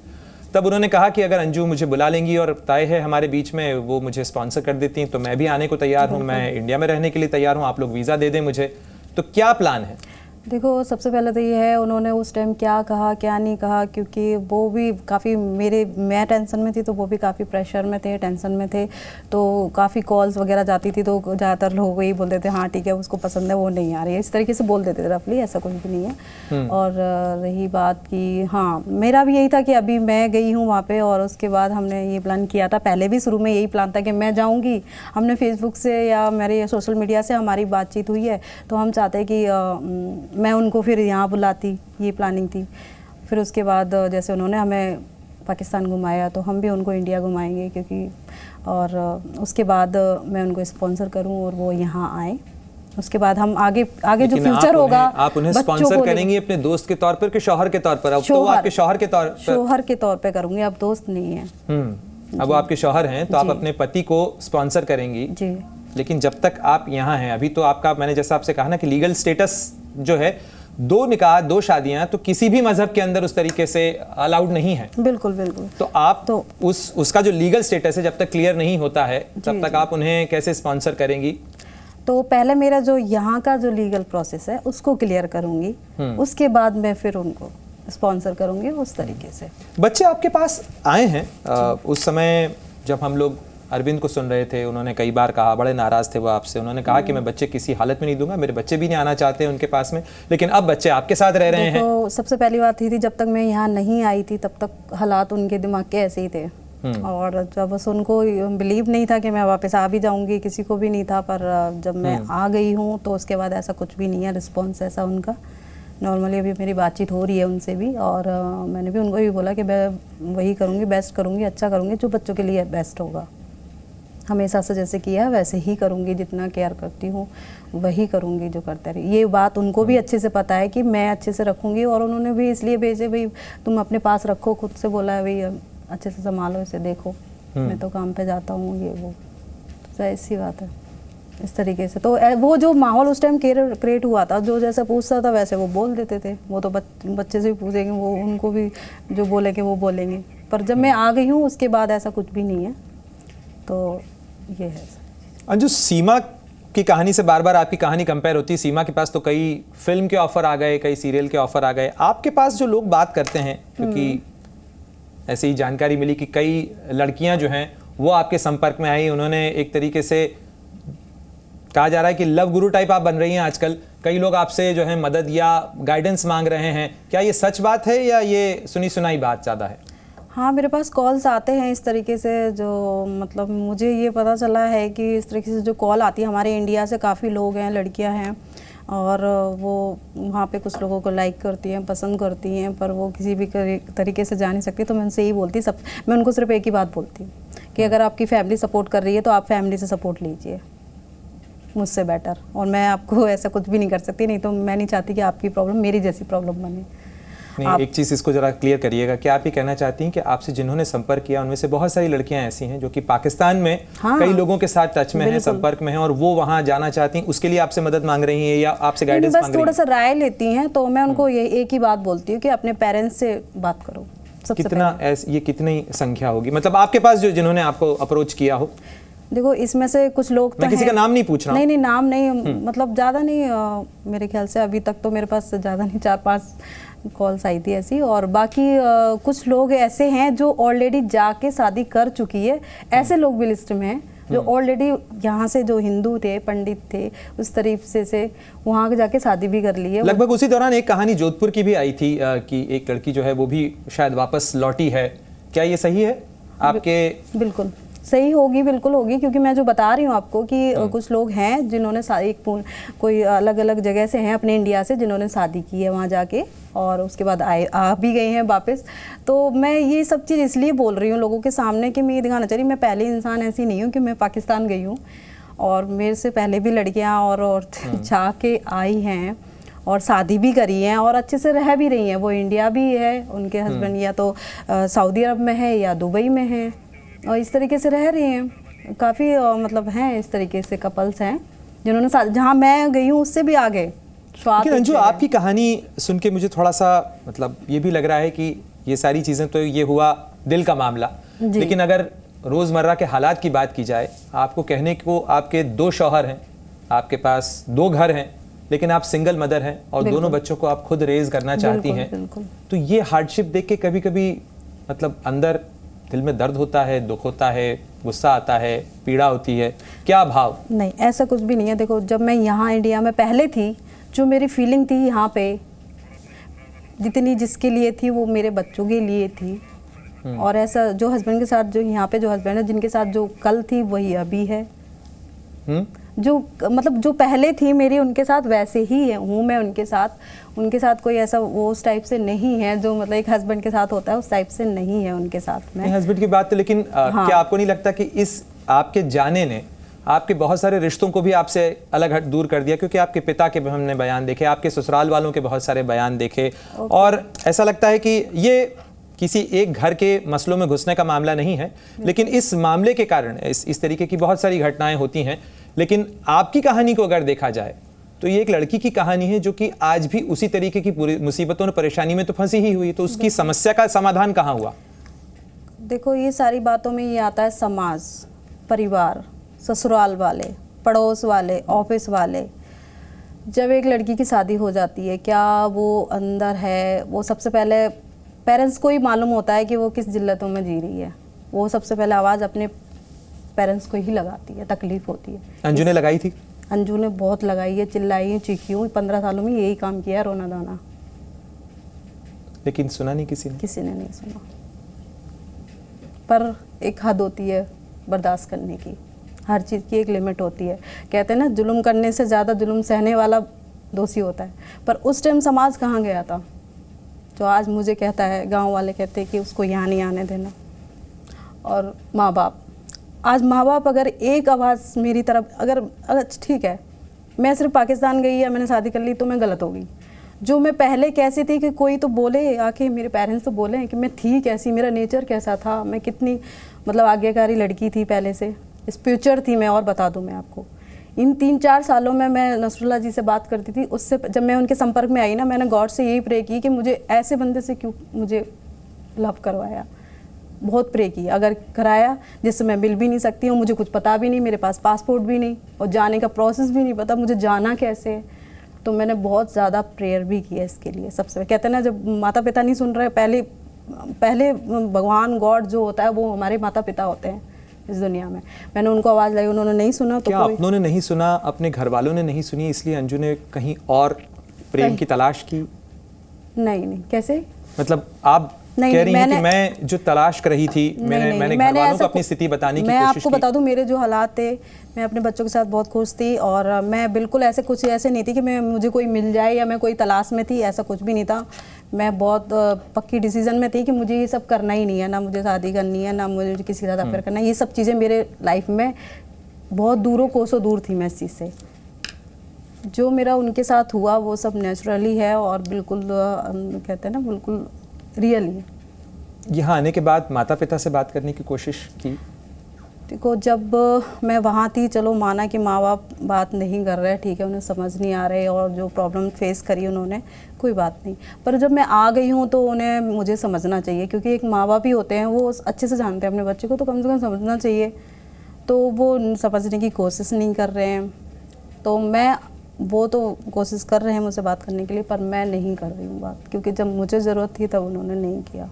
तब उन्होंने कहा कि अगर अंजू मुझे बुला लेंगी और तय है हमारे बीच में, वो मुझे स्पॉन्सर कर देती हैं, तो मैं भी आने को तैयार हूँ, मैं इंडिया में रहने के लिए तैयार हूँ, आप लोग वीज़ा दे दें मुझे। तो क्या प्लान है? देखो सबसे पहले तो ये है उन्होंने उस टाइम क्या कहा क्या नहीं कहा, क्योंकि वो भी काफ़ी मैं टेंशन में थी, तो वो भी काफ़ी प्रेशर में थे, टेंशन में थे, तो काफ़ी कॉल्स वगैरह जाती थी, तो ज़्यादातर लोग यही बोलते थे हाँ ठीक है उसको पसंद है, वो नहीं आ रही है, इस तरीके से बोल देते थे रफली, ऐसा कुछ भी नहीं है। और रही बात की, हाँ मेरा भी यही था कि अभी मैं गई हूँ वहाँ पर, और उसके बाद हमने ये प्लान किया था, पहले भी शुरू में यही प्लान था कि मैं जाऊँगी। हमने फेसबुक से या मेरे सोशल मीडिया से हमारी बातचीत हुई है, तो हम चाहते हैं कि मैं उनको फिर यहाँ बुलाती, ये प्लानिंग थी। फिर उसके बाद जैसे उन्होंने हमें पाकिस्तान घुमाया, तो हम भी उनको इंडिया घुमाएंगे, क्योंकि और उसके बाद मैं उनको स्पॉन्सर करूँ और वो यहाँ आए। उसके बाद हम आगे जो फ्यूचर होगा, आप उन्हें स्पॉन्सर करेंगी अपने दोस्त के तौर पर कि शौहर के तौर पर? अब तो आपके शौहर के तौर पर करूँगी, अब दोस्त नहीं है। अब वो आपके शौहर हैं, तो आप अपने पति को स्पॉन्सर करेंगी जी। लेकिन जब तक आप यहाँ हैं, अभी तो आपका, मैंने जैसा आपसे कहा ना कि लीगल स्टेटस जो है, 2 निकाह 2 शादियां तो किसी भी मजहब के अंदर उस तरीके से अलाउड नहीं है। बिल्कुल बिल्कुल। तो आप तो उसका जो लीगल स्टेटस है जब तक क्लियर नहीं होता है तब तक आप उन्हें कैसे स्पॉन्सर करेंगी? तो पहले मेरा जो यहाँ का जो लीगल प्रोसेस है उसको क्लियर करूंगी, उसके बाद मैं फिर उनको स्पॉन्सर करूंगी उस तरीके से। बच्चे आपके पास आए हैं, उस समय जब हम लोग अरविंद को सुन रहे थे, उन्होंने कई बार कहा, बड़े नाराज थे वो आपसे, उन्होंने कहा कि मैं बच्चे किसी हालत में नहीं दूंगा, मेरे बच्चे भी नहीं आना चाहते हैं उनके पास में, लेकिन अब बच्चे आपके साथ रह रहे हैं। तो सबसे पहली बात थी जब तक मैं यहाँ नहीं आई थी तब तक हालात उनके दिमाग के ऐसे ही थे और जब बस उनको बिलीव नहीं था कि मैं वापस आ भी जाऊंगी, किसी को भी नहीं था, पर जब मैं आ गई हूँ तो उसके बाद ऐसा कुछ भी नहीं है रिस्पॉन्स ऐसा उनका। नॉर्मली अभी मेरी बातचीत हो रही है उनसे भी, और मैंने भी उनको भी बोला कि मैं वही करूँगी, बेस्ट करूँगी, अच्छा करूँगी, जो बच्चों के लिए बेस्ट होगा। हमेशा से जैसे किया वैसे ही करूँगी, जितना केयर करती हूँ वही करूँगी जो करते रही। ये बात उनको भी अच्छे से पता है कि मैं अच्छे से रखूँगी, और उन्होंने भी इसलिए भेजे, भाई तुम अपने पास रखो, खुद से बोला है भाई अच्छे से संभालो इसे, देखो मैं तो काम पे जाता हूँ, ये वो तो ऐसी बात है इस तरीके से। तो वो जो माहौल उस टाइम क्रिएट हुआ था, जो जैसा पूछता था वैसे वो बोल देते थे। वो तो बच्चे से भी पूछेंगे, वो उनको भी जो बोलेंगे वो बोलेंगे। पर जब मैं आ गई हूँ उसके बाद ऐसा कुछ भी नहीं है। तो ये है। अंजू, सीमा की कहानी से बार बार आपकी कहानी कंपेयर होती है। सीमा के पास तो कई फिल्म के ऑफर आ गए, कई सीरियल के ऑफर आ गए। आपके पास जो लोग बात करते हैं, क्योंकि ऐसी ही जानकारी मिली कि कई लड़कियां जो हैं वो आपके संपर्क में आई, उन्होंने एक तरीके से कहा जा रहा है कि लव गुरु टाइप आप बन रही हैं आजकल। कई लोग आपसे जो है मदद या गाइडेंस मांग रहे हैं। क्या ये सच बात है या ये सुनी सुनाई बात ज़्यादा है? हाँ, मेरे पास कॉल्स आते हैं इस तरीके से, जो मतलब मुझे ये पता चला है कि इस तरीके से जो कॉल आती है, हमारे इंडिया से काफ़ी लोग हैं, लड़कियां हैं, और वो वहाँ पे कुछ लोगों को लाइक करती हैं, पसंद करती हैं, पर वो किसी भी तरीके से जा नहीं सकती। तो मैं उनसे यही बोलती, मैं उनको सिर्फ एक ही बात बोलती हूँ कि अगर आपकी फैमिली सपोर्ट कर रही है तो आप फैमिली से सपोर्ट लीजिए, मुझसे बेटर। और मैं आपको ऐसा कुछ भी नहीं कर सकती, नहीं तो मैं नहीं चाहती कि आपकी प्रॉब्लम मेरी जैसी प्रॉब्लम बने। नहीं, एक चीज़ इसको जरा क्लियर करिएगा कि आप ये कहना चाहती हैं कि आपसे जिन्होंने संपर्क किया उनमें से बहुत सारी लड़कियां ऐसी हैं जो कि पाकिस्तान में कई लोगों के साथ टच में हैं, संपर्क में हैं, और वो वहां जाना चाहती हैं, उसके लिए आपसे मदद मांग रही हैं या आपसे गाइडेंस मांग रही हैं? थोड़ा सा राय लेती हैं, तो मैं उनको ये एक ही बात बोलती हूँ कि अपने पेरेंट्स से बात करो। ये कितनी संख्या होगी, मतलब आपके पास जो जिन्होंने आपको अप्रोच किया हो? देखो, इसमें से कुछ लोग मैं किसी का नाम नहीं पूछ रहा हूं। नहीं, नाम नहीं, मतलब ज़्यादा नहीं, मेरे ख्याल से अभी तक तो मेरे पास ज़्यादा नहीं, 4-5 कॉल्स आई थी ऐसी। और बाकी कुछ लोग ऐसे हैं जो ऑलरेडी जाके शादी कर चुकी है। ऐसे लोग भी लिस्ट में हैं जो ऑलरेडी यहाँ से जो हिंदू थे, पंडित थे, उस तरीके से वहाँ जाके शादी भी कर ली है। लगभग उसी दौरान एक कहानी जोधपुर की भी आई थी कि एक लड़की जो है वो भी शायद वापस लौटी है। क्या ये सही है आपके? बिल्कुल सही होगी, बिल्कुल होगी, क्योंकि मैं जो बता रही हूँ आपको कि कुछ लोग हैं जिन्होंने कोई अलग अलग जगह से हैं अपने इंडिया से, जिन्होंने शादी की है वहाँ जाके, और उसके बाद आ भी गए हैं वापस। तो मैं ये सब चीज़ इसलिए बोल रही हूँ लोगों के सामने कि मैं ये दिखाना चाह रही हूँ, मैं पहली इंसान ऐसी नहीं हूँ कि मैं पाकिस्तान गई हूँ, और मेरे से पहले भी लड़कियाँ और जाके आई हैं और शादी भी करी हैं और अच्छे से रह भी रही हैं। वो इंडिया भी है, उनके हस्बैंड या तो सऊदी अरब में है या दुबई में है, और इस तरीके से रह रही हैं। काफ़ी मतलब हैं इस तरीके से कपल्स हैं जिन्होंने जहाँ मैं गई हूँ उससे भी आगे। लेकिन अंजू, आपकी कहानी सुन के मुझे थोड़ा सा मतलब ये भी लग रहा है कि ये सारी चीज़ें तो ये हुआ दिल का मामला, लेकिन अगर रोज़मर्रा के हालात की बात की जाए, आपको कहने को आपके 2 शौहर हैं, आपके पास 2 घर हैं, लेकिन आप सिंगल मदर हैं और दोनों बच्चों को आप खुद रेज करना चाहती हैं। तो ये हार्डशिप देख के कभी कभी मतलब अंदर दिल में दर्द होता है, दुख होता है, गुस्सा आता है, पीड़ा होती है, क्या भाव? नहीं, ऐसा कुछ भी नहीं है। देखो, जब मैं यहाँ इंडिया में पहले थी, जो मेरी फीलिंग थी यहाँ पे, जितनी जिसके लिए थी वो मेरे बच्चों के लिए थी। और ऐसा जो हस्बैंड के साथ, जो यहाँ पे जो हस्बैंड है जिनके साथ जो कल थी वही अभी है। जो मतलब जो पहले थी मेरी उनके साथ वैसे ही है हूँ मैं उनके साथ कोई ऐसा वो उस टाइप से नहीं है जो मतलब एक हस्बैंड के साथ होता है, उस टाइप से नहीं है उनके साथ में। हस्बैंड की बात तो, लेकिन हाँ। क्या आपको नहीं लगता कि इस आपके जाने ने आपके बहुत सारे रिश्तों को भी आपसे अलग हट दूर कर दिया? क्योंकि आपके पिता के हमने बयान देखे, आपके ससुराल वालों के बहुत सारे बयान देखे, और ऐसा लगता है कि ये किसी एक घर के मसलों में घुसने का मामला नहीं है, लेकिन इस मामले के कारण इस तरीके की बहुत सारी घटनाएं होती हैं। लेकिन आपकी कहानी को अगर देखा जाए तो ये एक लड़की की कहानी है जो कि आज भी उसी तरीके की पूरी मुसीबतों और परेशानी में तो फंसी ही हुई। तो उसकी समस्या का समाधान कहाँ हुआ? देखो, ये सारी बातों में ये आता है समाज, परिवार, ससुराल वाले, पड़ोस वाले, ऑफिस वाले। जब एक लड़की की शादी हो जाती है, क्या वो अंदर है, वो सबसे पहले पेरेंट्स को ही मालूम होता है कि वो किस जिल्लतों में जी रही है। वो सबसे पहले आवाज़ अपने पेरेंट्स को ही लगाती है, तकलीफ होती है। अंजू ने लगाई थी? अंजू ने बहुत लगाई है, चिल्लाई है, चीखी हूँ। 15 सालों में यही काम किया है, रोना दाना। लेकिन सुना नहीं किसी ने? किसी ने नहीं सुना। पर एक हद होती है बर्दाश्त करने की, हर चीज़ की एक लिमिट होती है। कहते हैं ना, जुल्म करने से ज़्यादा जुल्म सहने वाला दोषी होता है। पर उस टाइम समाज कहाँ गया था जो आज मुझे कहता है, गांव वाले कहते हैं कि उसको यहाँ नहीं आने देना। और माँ बाप, आज माँ बाप अगर एक आवाज़ मेरी तरफ, अगर ठीक है मैं सिर्फ पाकिस्तान गई या मैंने शादी कर ली तो मैं गलत हो गई। जो मैं पहले कैसी थी कि कोई तो बोले आके, मेरे पेरेंट्स तो बोले कि मैं थी कैसी, मेरा नेचर कैसा था, मैं कितनी मतलब आज्ञाकारी लड़की थी, पहले से स्पिरिचुअल थी मैं। और बता दूं मैं आपको, इन 3-4 सालों में मैं नसरुल्लाह जी से बात करती थी। उससे जब मैं उनके संपर्क में आई ना, मैंने गॉड से यही प्रे की कि मुझे ऐसे बंदे से क्यों मुझे लव करवाया। बहुत प्रे की, अगर कराया जिससे मैं मिल भी नहीं सकती हूँ, मुझे कुछ पता भी नहीं, मेरे पास पासपोर्ट भी नहीं और जाने का प्रोसेस भी नहीं पता, मुझे जाना कैसे है। तो मैंने बहुत ज़्यादा प्रेयर भी किया इसके लिए। सबसे कहते हैं ना, जब माता पिता नहीं सुन रहे, पहले भगवान गॉड जो होता है वो हमारे माता पिता होते हैं इस दुनिया में। मैंने उनको आवाज़ लाई, उन्होंने नहीं सुना। तो क्या आपने नहीं सुना, अपने घर वालों ने नहीं सुनी, इसलिए अंजू ने कहीं और प्रेम की तलाश की? नहीं। कैसे मतलब आप कह रही हैं कि मैं जो तलाश कर रही थी, मैंने घर वालों को अपनी स्थिति बताने की कोशिश की। मैं आपको बता दूं, मेरे जो हालात थे, मैं अपने बच्चों के साथ बहुत खुश थी और मैं बिल्कुल ऐसे नहीं थी कि मुझे कोई मिल जाए या मैं कोई तलाश में थी, ऐसा कुछ भी नहीं था। मैं बहुत पक्की डिसीजन में थी कि मुझे ये सब करना ही नहीं है, ना मुझे शादी करनी है, ना मुझे किसी के साथ अफेयर करना है। ये सब चीज़ें मेरे लाइफ में बहुत दूरों कोसों दूर थी मैं इस चीज़ से। जो मेरा उनके साथ हुआ वो सब नेचुरली है और बिल्कुल कहते हैं ना, बिल्कुल रियल ही। यहाँ आने के बाद माता पिता से बात करने की कोशिश की? देखो, जब मैं वहाँ थी, चलो माना कि माँ बाप बात नहीं कर रहे, ठीक है, उन्हें समझ नहीं आ रहे और जो प्रॉब्लम फेस करी उन्होंने, कोई बात नहीं। पर जब मैं आ गई हूँ तो उन्हें मुझे समझना चाहिए, क्योंकि एक माँ बाप ही होते हैं, वो अच्छे से जानते हैं अपने बच्चे को, तो कम से कम समझना चाहिए। तो वो समझने की कोशिश नहीं कर रहे हैं। तो वो तो कोशिश कर रहे हैं मुझसे बात करने के लिए, पर मैं नहीं कर रही हूँ बात, क्योंकि जब मुझे ज़रूरत थी तब उन्होंने नहीं किया।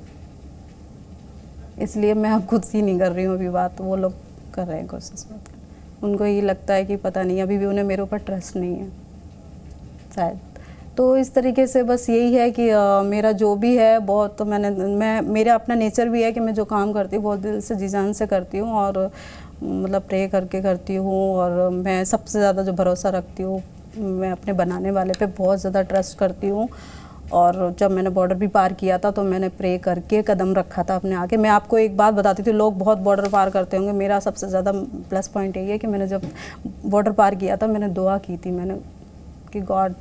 इसलिए मैं अब खुद ही नहीं कर रही हूँ अभी बात, वो लोग कर रहे हैं कोशिश बात करने। उनको ये लगता है कि पता नहीं, अभी भी उन्हें मेरे ऊपर ट्रस्ट नहीं है शायद। तो इस तरीके से बस यही है कि मेरा जो भी है बहुत, तो मेरा अपना नेचर भी है कि मैं जो काम करती हूँ बहुत दिल से जी जान से करती हूँ और मतलब प्रे करके करती हूँ। और मैं सबसे ज़्यादा जो भरोसा रखती हूँ, मैं अपने बनाने वाले पे बहुत ज़्यादा ट्रस्ट करती हूँ। और जब मैंने बॉर्डर भी पार किया था तो मैंने प्रे करके कदम रखा था अपने आगे। मैं आपको एक बात बताती थी, लोग बहुत बॉर्डर पार करते होंगे, मेरा सबसे ज़्यादा प्लस पॉइंट यही है कि मैंने जब बॉर्डर पार किया था मैंने दुआ की थी, मैंने कि गॉड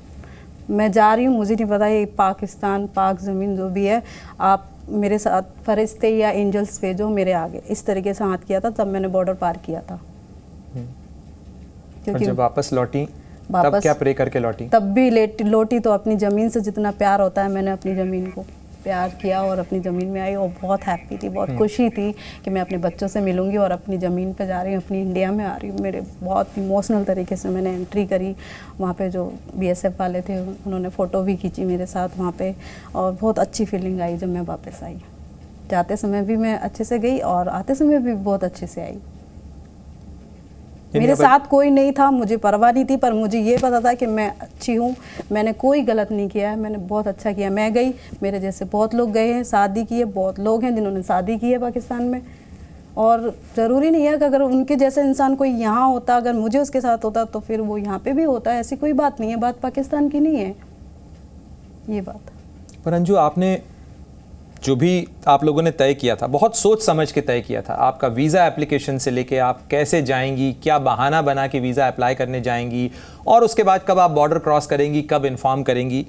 मैं जा रही हूँ, मुझे नहीं पता ये पाकिस्तान, पाक ज़मीन जो भी है, आप मेरे साथ फरिश्ते या एंजल्स भेजो मेरे आगे, इस तरीके से हाथ किया था। तब मैंने बॉर्डर पार किया था। क्योंकि जब वापस लौटी तब क्या प्रे करके लौटी? तब भी लौटी तो अपनी ज़मीन से जितना प्यार होता है, मैंने अपनी ज़मीन को प्यार किया और अपनी ज़मीन में आई और बहुत हैप्पी थी, बहुत खुशी थी कि मैं अपने बच्चों से मिलूंगी और अपनी ज़मीन पे जा रही हूँ, अपनी इंडिया में आ रही हूँ। मेरे बहुत इमोशनल तरीके से मैंने एंट्री करी। वहाँ पे जो BSF वाले थे उन्होंने फ़ोटो भी खींची मेरे साथ वहाँ पे, और बहुत अच्छी फीलिंग आई जब मैं वापस आई। जाते समय भी मैं अच्छे से गई और आते समय भी बहुत अच्छे से आई। मेरे साथ कोई नहीं था, मुझे परवाह नहीं थी, पर मुझे ये पता था कि मैं अच्छी हूँ, मैंने कोई गलत नहीं किया है, मैंने बहुत अच्छा किया। मैं गई, मेरे जैसे बहुत लोग गए हैं, शादी की है, बहुत लोग हैं जिन्होंने शादी की है पाकिस्तान में। और ज़रूरी नहीं है कि अगर उनके जैसे इंसान कोई यहाँ होता, अगर मुझे उसके साथ होता तो फिर वो यहाँ पे भी होता है, ऐसी कोई बात नहीं है। बात पाकिस्तान की नहीं है ये बात। पर अंजू, आपने जो भी आप लोगों ने तय किया था, बहुत सोच समझ के तय किया था। आपका वीज़ा एप्लीकेशन से लेके आप कैसे जाएंगी, क्या बहाना बना के वीज़ा अप्लाई करने जाएंगी, और उसके बाद कब आप बॉर्डर क्रॉस करेंगी, कब इन्फॉर्म करेंगी,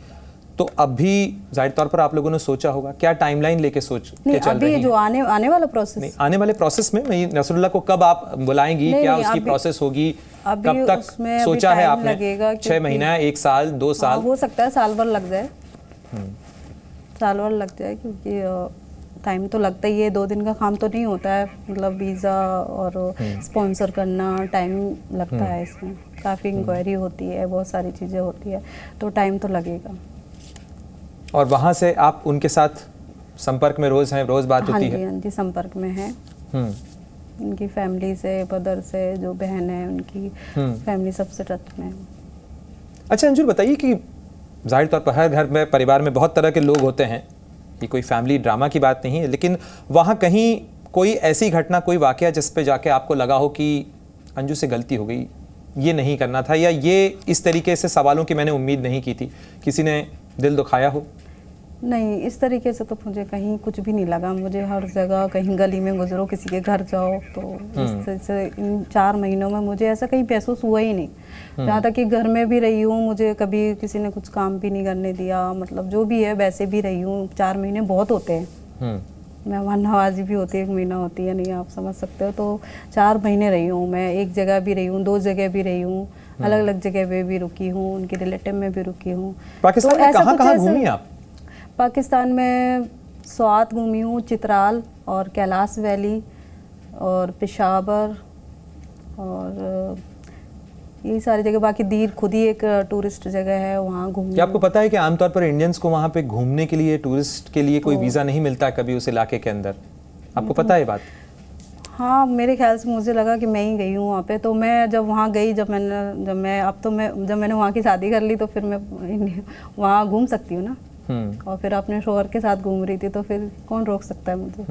तो अभी जाहिर तौर पर आप लोगों ने सोचा होगा, क्या टाइमलाइन लेके सोच के चल रही हैं? जो आने वाला प्रोसेस, नहीं, आने वाले प्रोसेस में मैं नसरुल्लाह को कब आप बुलाएंगी, क्या उसकी प्रोसेस होगी, कब तक सोचा है आपने? 6 महीना, 1 साल, 2 साल? हो सकता है साल भर लग जाए, साल भर लग जाए, क्योंकि टाइम तो लगता ही है। 2 दिन का काम तो नहीं होता है, मतलब वीज़ा और स्पॉन्सर करना टाइम लगता है, इसमें काफ़ी इंक्वायरी होती है, बहुत सारी चीज़ें होती है, तो टाइम तो लगेगा। और वहाँ से आप उनके साथ संपर्क में रोज़ हैं, रोज़ बात होती है? हाँ जी, संपर्क में है। उनकी फैमिली से, ब्रदर से, जो बहन है उनकी फैमिली सबसे टच में है। अच्छा अंजुल, बताइए कि जाहिर तौर पर हर घर में, परिवार में बहुत तरह के लोग होते हैं, ये कोई फैमिली ड्रामा की बात नहीं है, लेकिन वहाँ कहीं कोई ऐसी घटना, कोई वाकया जिस पे जाके आपको लगा हो कि अंजू से गलती हो गई, ये नहीं करना था, या ये इस तरीके से सवालों की मैंने उम्मीद नहीं की थी, किसी ने दिल दुखाया हो? नहीं, इस तरीके से तो मुझे कहीं कुछ भी नहीं लगा। मुझे हर जगह, कहीं गली में गुजरो, किसी के घर जाओ, तो इस तरह से इन 4 महीनों में मुझे ऐसा कहीं महसूस हुआ ही नहीं। जहाँ तक कि घर में भी रही हूँ, मुझे कभी किसी ने कुछ काम भी नहीं करने दिया, मतलब जो भी है वैसे भी रही हूँ। 4 महीने बहुत होते हैं, मेहमान नवाजी भी होती है, 1 महीना होती है नहीं, आप समझ सकते हो। तो 4 महीने रही हूँ मैं, एक जगह भी रही हूँ, 2 जगह भी रही हूँ, अलग अलग जगह पे भी रुकी हूँ, उनके रिलेटिव में भी रुकी हूँ। पाकिस्तान में कहाँ कहाँ घूमी आप? पाकिस्तान में स्वात घूमी हूँ, चित्राल और कैलाश वैली और पेशावर और यही सारी जगह। बाकी दीर खुद ही एक टूरिस्ट जगह है, वहाँ घूमी। क्या आपको पता है कि आमतौर पर इंडियंस को वहाँ पे घूमने के लिए, टूरिस्ट के लिए कोई वीज़ा नहीं मिलता कभी उस इलाके के अंदर? आपको पता है बात? हाँ, मेरे ख्याल से मुझे लगा कि मैं ही गई हूँ वहाँ पे। तो मैं जब वहाँ गई, जब मैंने वहाँ की शादी कर ली, तो फिर मैं वहाँ घूम सकती हूँ ना। और फिर अपने शोहर के साथ घूम रही थी, तो फिर कौन रोक सकता है मुझे?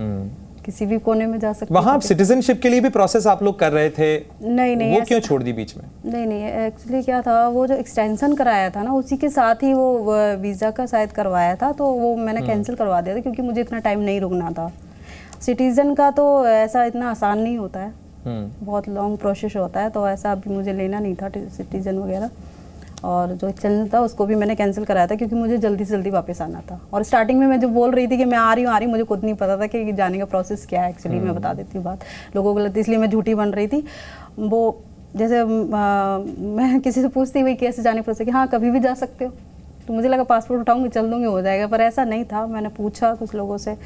किसी भी कोने में जा सकती। वहाँ सिटीजनशिप के लिए भी प्रोसेस आप लोग कर रहे थे? नहीं, वो क्यों छोड़ दी बीच में? नहीं, एक्चुअली क्या था, वो जो एक्सटेंशन कराया था ना, उसी के साथ ही वो वीज़ा का शायद करवाया था, तो वो मैंने कैंसिल करवा दिया था, क्योंकि मुझे इतना टाइम नहीं रुकना था। सिटीज़न का तो ऐसा इतना आसान नहीं होता है, बहुत लॉन्ग प्रोसेस होता है, तो ऐसा अभी मुझे लेना नहीं था सिटीज़न वगैरह। और जो एक्सटेंशन था उसको भी मैंने कैंसिल कराया था, क्योंकि मुझे जल्दी से जल्दी वापस आना था। और स्टार्टिंग में मैं जो बोल रही थी कि मैं आ रही हूँ, मुझे खुद नहीं पता था कि जाने का प्रोसेस क्या है। एक्चुअली मैं बता देती हूँ बात, लोगों को लगती, इसलिए मैं झूठी बन रही थी। वो जैसे मैं किसी से पूछती हुई कैसे जाने प्रोसेस, कि हाँ कभी भी जा सकते हो, तो मुझे लगा पासपोर्ट उठाऊंगी, चल दूंगी, हो जाएगा। पर ऐसा नहीं था। मैंने पूछा कुछ लोगों से,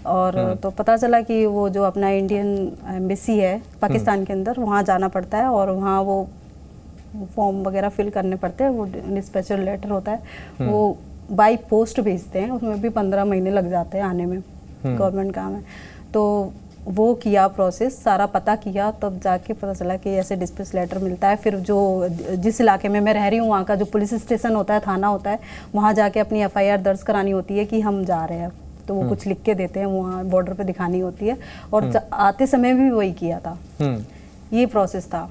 और तो पता चला कि वो जो अपना इंडियन एम्बेसी है पाकिस्तान के अंदर, वहाँ जाना पड़ता है, और वहाँ वो फॉर्म वगैरह फिल करने पड़ते हैं। वो डिस्पैचर लेटर होता है, वो बाई पोस्ट भेजते हैं, उसमें भी 15 महीने लग जाते हैं आने में, गवर्नमेंट काम है। तो वो किया प्रोसेस, सारा पता किया, तब जाके पता चला कि ऐसे डिस्पैच लेटर मिलता है। फिर जो जिस इलाके में मैं रह रही हूँ, वहाँ का जो पुलिस स्टेशन होता है, थाना होता है, वहाँ जाके अपनी FIR दर्ज करानी होती है कि हम जा रहे हैं। तो वो कुछ लिख के देते हैं, वहाँ बॉर्डर पे दिखानी होती है। और आते समय भी वही किया था, ये प्रोसेस था।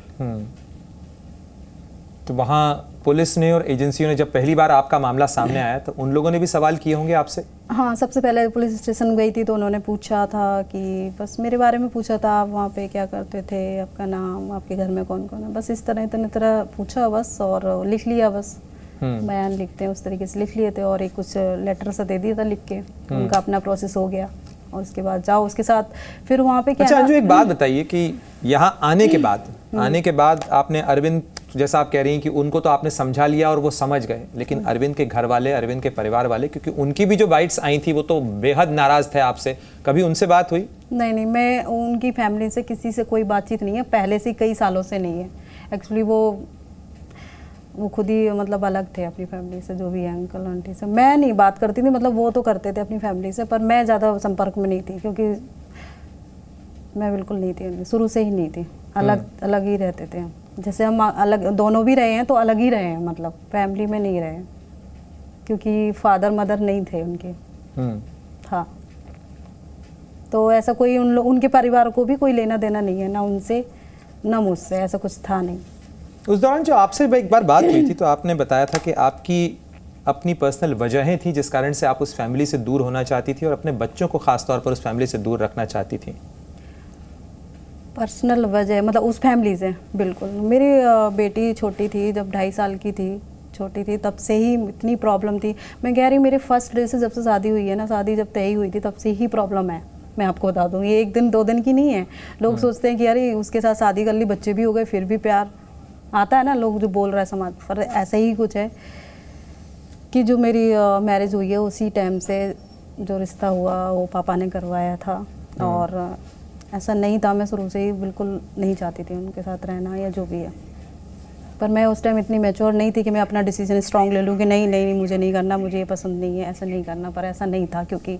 तो वहाँ पुलिस ने और एजेंसियों ने जब पहली बार आपका मामला सामने आया, तो उन लोगों ने भी सवाल किए होंगे आपसे? हाँ, सबसे पहले पुलिस स्टेशन गई थी, तो उन्होंने पूछा था कि बस मेरे बारे में पूछा था, आप वहाँ पे क्या करते थे, आपका नाम, आपके घर में कौन कौन है, बस इस तरह पूछा बस, और लिख लिया बस। बयान लिखते हैं उस तरीके से लिख लिए थे, और एक कुछ लेटर सा दे दिया था लिख के, उनका अपना प्रोसेस हो गया। और उसके बाद जाओ, उसके साथ फिर वहाँ पे क्या। अच्छा अंजू, एक बात बताइए कि यहाँ आने के बाद आपने अरविंद, जैसा आप कह रही हैं कि उनको तो आपने समझा लिया और वो समझ गए, लेकिन अरविंद के घर वाले, अरविंद के परिवार वाले, क्योंकि उनकी भी जो बाइट्स आई थी वो तो बेहद नाराज थे आपसे, कभी उनसे बात हुई? नहीं, मैं उनकी फैमिली से किसी से कोई बातचीत नहीं है, पहले से कई सालों से नहीं है। एक्चुअली वो खुद ही मतलब अलग थे अपनी फैमिली से, जो भी है अंकल आंटी से। मैं नहीं बात करती थी, मतलब वो तो करते थे अपनी फैमिली से, पर मैं ज़्यादा संपर्क में नहीं थी, क्योंकि मैं बिल्कुल नहीं थी, शुरू से ही नहीं थी, अलग ही रहते थे। जैसे हम अलग दोनों भी रहे हैं, तो अलग ही रहे हैं, मतलब फैमिली में नहीं रहे, क्योंकि फादर मदर नहीं थे उनके। हाँ, तो ऐसा कोई उनके परिवार को भी कोई लेना देना नहीं है, ना उनसे ना मुझसे, ऐसा कुछ था नहीं। उस दौरान जो आपसे एक बार बात हुई थी, तो आपने बताया था कि आपकी अपनी पर्सनल वजहें थी जिस कारण से आप उस फैमिली से दूर होना चाहती थी, और अपने बच्चों को खास तौर पर उस फैमिली से दूर रखना चाहती थी। पर्सनल वजह मतलब उस फैमिली से? बिल्कुल। मेरी बेटी छोटी थी, जब 2.5 साल की थी, छोटी थी, तब से ही इतनी प्रॉब्लम थी। मैं कह रही हूँ, मेरे फर्स्ट डे से जब से शादी हुई है ना, शादी जब तय हुई थी, तब से ही प्रॉब्लम है। मैं आपको बता दूँ, ये 1 दिन 2 दिन की नहीं है। लोग सोचते हैं कि अरे उसके साथ शादी कर ली, बच्चे भी हो गए, फिर भी प्यार आता है ना, लोग जो बोल रहा है समाज, पर ऐसा ही कुछ है कि जो मेरी मैरिज हुई है, उसी टाइम से जो रिश्ता हुआ वो पापा ने करवाया था, और ऐसा नहीं था, मैं शुरू से ही बिल्कुल नहीं चाहती थी उनके साथ रहना या जो भी है। पर मैं उस टाइम इतनी मैच्योर नहीं थी कि मैं अपना डिसीजन स्ट्रांग ले लूँ कि नहीं मुझे नहीं करना, मुझे ये पसंद नहीं है, ऐसा नहीं करना। पर ऐसा नहीं था, क्योंकि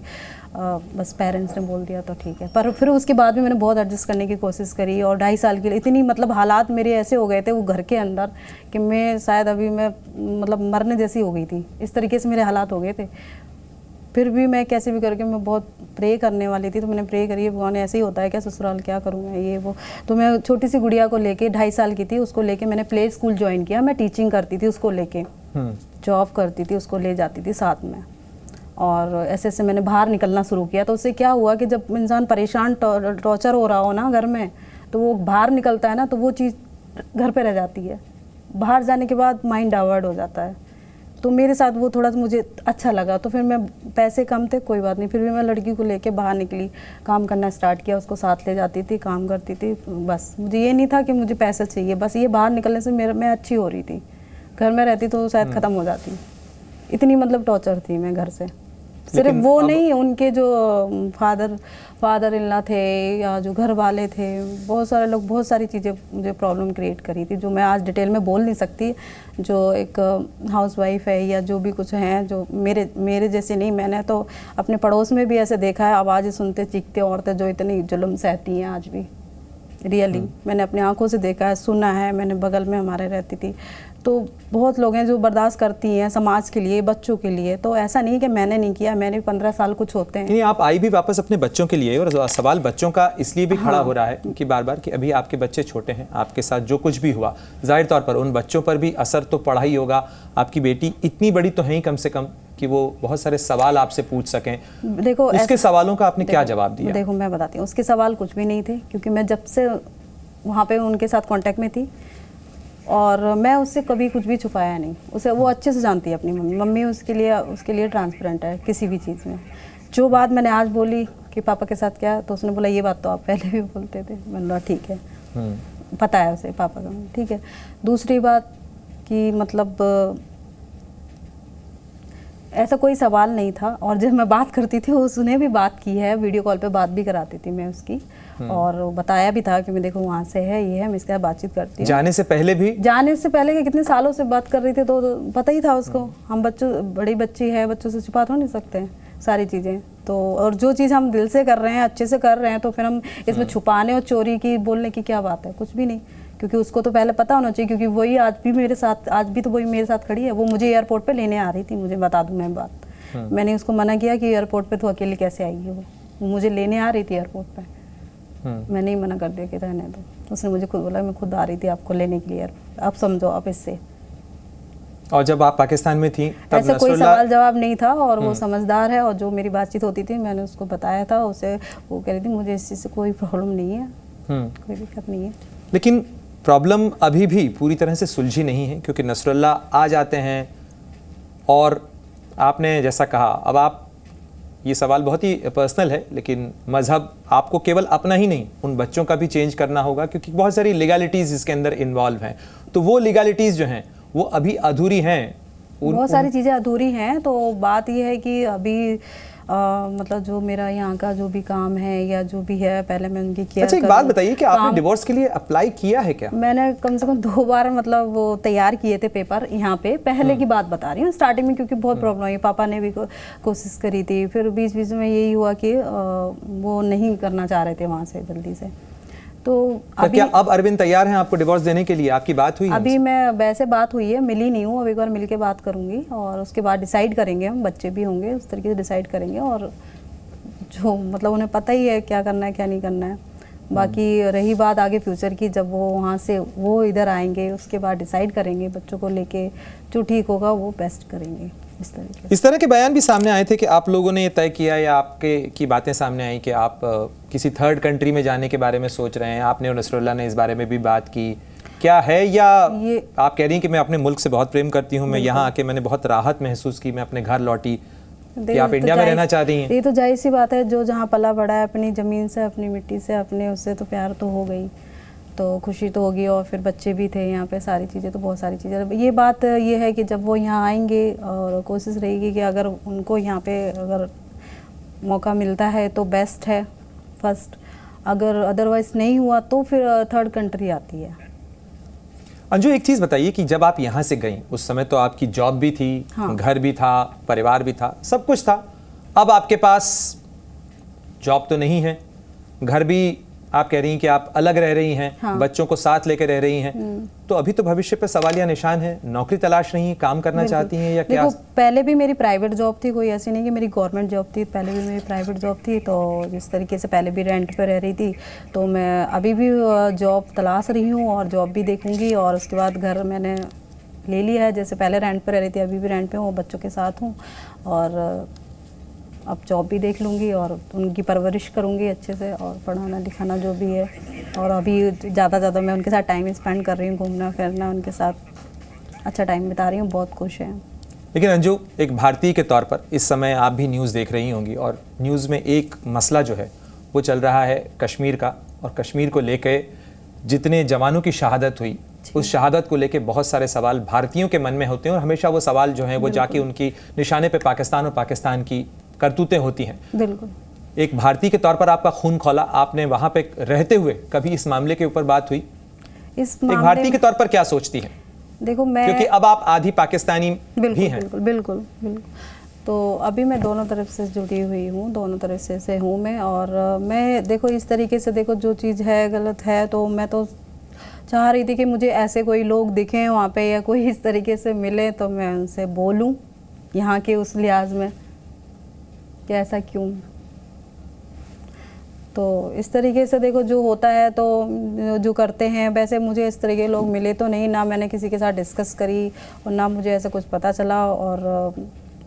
बस पेरेंट्स ने बोल दिया तो ठीक है। पर फिर उसके बाद भी मैंने बहुत एडजस्ट करने की कोशिश करी, और 2.5 साल के लिए इतनी मतलब हालात मेरे ऐसे हो गए थे वो घर के अंदर कि मैं शायद अभी मैं मतलब मरने जैसी हो गई थी, इस तरीके से मेरे हालात हो गए थे। फिर भी मैं कैसे भी करके मैं बहुत प्रे करने वाली थी, तो मैंने प्रे करी भगवान ऐसे ही होता है क्या ससुराल, क्या करूँ मैं ये वो। तो मैं छोटी सी गुड़िया को लेके 2.5 साल की थी, उसको लेके मैंने प्ले स्कूल ज्वाइन किया। मैं टीचिंग करती थी उसको लेके, जॉब करती थी, उसको ले जाती थी साथ में, और ऐसे ऐसे मैंने बाहर निकलना शुरू किया। तो उससे क्या हुआ कि जब इंसान परेशान टॉर्चर हो रहा हो ना घर में, तो वो बाहर निकलता है ना, तो वो चीज़ घर पे रह जाती है। बाहर जाने के बाद माइंड डाइवर्ट हो जाता है। तो मेरे साथ वो थोड़ा सा मुझे अच्छा लगा, तो फिर मैं, पैसे कम थे कोई बात नहीं, फिर भी मैं लड़की को लेके बाहर निकली, काम करना स्टार्ट किया, उसको साथ ले जाती थी, काम करती थी। बस मुझे ये नहीं था कि मुझे पैसे चाहिए, बस ये बाहर निकलने से मैं अच्छी हो रही थी। घर में रहती तो शायद ख़त्म हो जाती, इतनी मतलब टॉर्चर थी मैं घर से। सिर्फ वो नहीं, उनके जो फादर इन लॉ थे या जो घर वाले थे, बहुत सारे लोग, बहुत सारी चीज़ें मुझे प्रॉब्लम क्रिएट करी थी, जो मैं आज डिटेल में बोल नहीं सकती। जो एक हाउसवाइफ है या जो भी कुछ हैं, जो मेरे जैसे नहीं, मैंने तो अपने पड़ोस में भी ऐसे देखा है, आवाज़ें सुनते चीखते औरतें जो इतनी जुल्म सहती हैं आज भी। रियली मैंने अपनी आंखों से देखा है, सुना है, मैंने बगल में हमारे रहती थी। तो बहुत लोग हैं जो बर्दाश्त करती हैं समाज के लिए, बच्चों के लिए। तो ऐसा नहीं कि मैंने नहीं किया, मैंने भी 15 साल कुछ होते हैं। नहीं, आप आई भी वापस अपने बच्चों के लिए, और सवाल बच्चों का इसलिए भी खड़ा हो रहा है कि बार बार कि अभी आपके बच्चे छोटे हैं, आपके साथ जो कुछ भी हुआ जाहिर तौर पर उन बच्चों पर भी असर तो पड़ा ही होगा। आपकी बेटी इतनी बड़ी तो है ही कम से कम कि वो बहुत सारे सवाल आपसे पूछ सकें। देखो उसके सवालों का आपने क्या जवाब दिया? देखो मैं बताती हूँ, उसके सवाल कुछ भी नहीं थे, क्योंकि मैं जब से वहाँ पे उनके साथ कांटेक्ट में थी, और मैं उससे कभी कुछ भी छुपाया नहीं। उसे वो अच्छे से जानती है अपनी मम्मी उसके लिए ट्रांसपेरेंट है किसी भी चीज़ में। जो बात मैंने आज बोली कि पापा के साथ क्या, तो उसने बोला ये बात तो आप पहले भी बोलते थे। मैंने बोला ठीक है, पता है उसे पापा का, ठीक है। दूसरी बात कि मतलब ऐसा कोई सवाल नहीं था, और जब मैं बात करती थी उसने भी बात की है, वीडियो कॉल पे बात भी कराती थी मैं उसकी, और बताया भी था कि मैं देखो वहाँ से है, ये है, मैं इसके साथ बातचीत करती हूँ। जाने से पहले भी? जाने से पहले कि कितने सालों से बात कर रही थी, तो पता ही था उसको। हम बड़ी बच्ची है, बच्चों से छुपा तो नहीं सकते हैं सारी चीज़ें। तो और जो चीज़ हम दिल से कर रहे हैं, अच्छे से कर रहे हैं, तो फिर हम इसमें छुपाने और चोरी की बोलने की क्या बात है? कुछ भी नहीं, क्योंकि उसको तो पहले पता होना चाहिए, क्योंकि वही आज भी तो वही मेरे साथ खड़ी है। वो मुझे एयरपोर्ट पे लेने आ रही थी, मुझे बता दूं मैं बात। मैंने उसको मना किया कि एयरपोर्ट पे तो अकेले कैसे आई है, वो मुझे लेने आ रही थी एयरपोर्ट पे। मैंने ही मना कर दिया कि रहने दो। उसने मुझे खुद बोला मैं खुद आ रही थी आपको लेने के लिए, आप समझो आप इससे। और जब आप पाकिस्तान में थी तब ऐसा कोई सवाल जवाब नहीं था, और वो समझदार है, और जो मेरी बातचीत होती थी मैंने उसको बताया था उसे। वो कह रही थी मुझे इस चीज़ से कोई प्रॉब्लम नहीं है, कोई दिक्कत नहीं है। लेकिन प्रॉब्लम अभी भी पूरी तरह से सुलझी नहीं है, क्योंकि नसरुल्लाह आ जाते हैं, और आपने जैसा कहा, अब आप, ये सवाल बहुत ही पर्सनल है, लेकिन मज़हब आपको केवल अपना ही नहीं, उन बच्चों का भी चेंज करना होगा, क्योंकि बहुत सारी लीगलिटीज़ इसके अंदर इन्वॉल्व हैं। तो वो लीगलिटीज़ जो हैं वो अभी अधूरी हैं, बहुत सारी चीज़ें अधूरी हैं। तो बात ये है कि अभी मतलब जो मेरा यहाँ का जो भी काम है या जो भी है, पहले मैं उनकी केयर। अच्छा, एक बात बताइए कि आपने डिवोर्स के लिए अप्लाई किया है क्या? मैंने कम से कम 2 बार मतलब वो तैयार किए थे पेपर यहाँ पे। पहले की बात बता रही हूँ, स्टार्टिंग में, क्योंकि बहुत प्रॉब्लम हुई, पापा ने भी कोशिश करी थी। फिर बीच बीच में यही हुआ कि वो नहीं करना चाह रहे थे वहाँ से जल्दी से। तो अभी क्या अब अरविंद तैयार हैं आपको डिवोर्स देने के लिए? आपकी बात हुई? अभी मैं वैसे बात हुई है, मिली नहीं हूँ, अब एक बार मिल के बात करूँगी, और उसके बाद डिसाइड करेंगे। हम बच्चे भी होंगे, उस तरीके से डिसाइड करेंगे, और जो मतलब उन्हें पता ही है क्या करना है क्या नहीं करना है। बाकी रही बात आगे फ्यूचर की, जब वो वहाँ से वो इधर आएंगे, उसके बाद डिसाइड करेंगे बच्चों को लेके, जो ठीक होगा वो बेस्ट करेंगे। इस तरह के बयान भी सामने आए थे कि आप लोगों ने ये तय किया, या आपके की बातें सामने आई कि आप किसी थर्ड कंट्री में जाने के बारे में सोच रहे हैं। आपने और नसरुल्लाह ने इस बारे में भी बात की, क्या है? या आप कह रही हैं कि मैं अपने मुल्क से बहुत प्रेम करती हूँ, मैं यहाँ आके मैंने बहुत राहत महसूस की, मैं अपने घर लौटी, कि आप इंडिया में रहना चाह रही हैं? ये तो जाहिर सी बात है, जो जहाँ पला बड़ा है, अपनी ज़मीन से, अपनी मिट्टी से, अपने उससे तो प्यार तो हो गई, तो खुशी तो होगी। और फिर बच्चे भी थे यहाँ पे, सारी चीज़ें, तो बहुत सारी चीज़ें। ये बात ये है कि जब वो यहाँ आएंगे, और कोशिश रहेगी कि अगर उनको यहाँ पे अगर मौका मिलता है तो बेस्ट है फर्स्ट, अगर अदरवाइज़ नहीं हुआ तो फिर थर्ड कंट्री आती है। अंजू, एक चीज़ बताइए कि जब आप यहाँ से गई उस समय तो आपकी जॉब भी थी, हाँ, घर भी था, परिवार भी था, सब कुछ था। अब आपके पास जॉब तो नहीं है, घर भी आप कह रही हैं कि आप अलग रह रही हैं, हाँ। बच्चों को साथ लेकर रह रही हैं, तो अभी तो भविष्य पे सवालिया निशान है। नौकरी तलाश रही हैं, काम करना चाहती हैं या क्या? देखो पहले भी मेरी प्राइवेट जॉब थी, कोई ऐसी नहीं कि मेरी गवर्नमेंट जॉब थी, पहले भी मेरी प्राइवेट जॉब थी। तो जिस तरीके से पहले भी रेंट पे रह रही थी, तो मैं अभी भी जॉब तलाश रही हूँ और जॉब भी देखूंगी। और उसके बाद घर मैंने ले लिया है, जैसे पहले रेंट पे रह रही थी अभी भी रेंट पे हूँ, बच्चों के साथ हूँ। और अब जॉब भी देख लूँगी और उनकी परवरिश करूँगी अच्छे से, और पढ़ाना लिखाना जो भी है। और अभी ज़्यादा मैं उनके साथ टाइम स्पेंड कर रही हूँ, घूमना फिरना उनके साथ अच्छा टाइम बिता रही हूँ, बहुत खुश हैं। लेकिन अंजू, एक भारतीय के तौर पर इस समय आप भी न्यूज़ देख रही होंगी और न्यूज़ में एक मसला जो है वो चल रहा है कश्मीर का, और कश्मीर को लेके जितने जवानों की शहादत हुई उस शहादत को लेके बहुत सारे सवाल भारतीयों के मन में होते हैं, और हमेशा वो सवाल जो हैं वो जाके उनकी निशाने पे पाकिस्तान और पाकिस्तान की करतूतें होती हैं। बिल्कुल। एक भारतीय के तौर पर आपका खून खौला, आपने वहां पे रहते हुए कभी इस मामले के ऊपर बात हुई? इस एक भारतीय के तौर पर क्या सोचती हैं? देखो मैं, क्योंकि अब आप आधी पाकिस्तानी भी हैं। बिल्कुल। तो अभी मैं दोनों तरफ से जुड़ी हुई हूँ, दोनों तरफ से हूँ मैं। और मैं देखो इस तरीके से, देखो जो चीज़ है गलत है, तो मैं तो चाह रही थी कि मुझे ऐसे कोई लोग दिखें वहाँ पे या कोई इस तरीके से मिले तो मैं उनसे बोलूँ यहाँ के उस लिहाज में कि ऐसा क्यों। तो इस तरीके से देखो जो होता है तो जो करते हैं, वैसे मुझे इस तरह के लोग मिले तो नहीं, ना मैंने किसी के साथ डिस्कस करी और ना मुझे ऐसा कुछ पता चला। और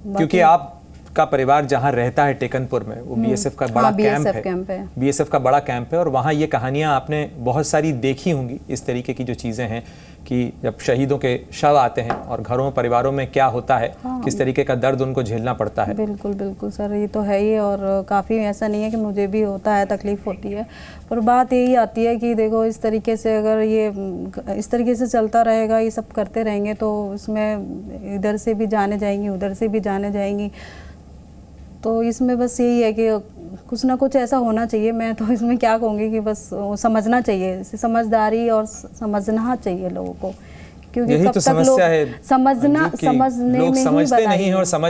क्योंकि आपका परिवार जहां रहता है टेकनपुर में, वो बीएसएफ का बड़ा कैंप है, बीएसएफ का बड़ा कैंप है, और वहां ये कहानियां आपने बहुत सारी देखी होंगी, इस तरीके की जो चीज़ें हैं कि जब शहीदों के शव आते हैं और घरों परिवारों में क्या होता है, किस तरीके का दर्द उनको झेलना पड़ता है। बिल्कुल सर, ये तो है ही। और काफ़ी ऐसा नहीं है कि मुझे भी होता है, तकलीफ़ होती है, पर बात यही आती है कि देखो इस तरीके से अगर ये इस तरीके से चलता रहेगा, ये सब करते रहेंगे, तो इसमें इधर से भी जाने जाएंगी, उधर से भी जाने जाएंगी। तो इसमें बस यही है कि कुछ ना कुछ ऐसा होना चाहिए। मैं तो इसमें क्या कहूँगी कि बस समझना चाहिए, समझदारी और समझना चाहिए लोगों को, क्योंकि यही कब तो तक लोग समस्या है समझने लोग में समझते ही नहीं हैं और समझ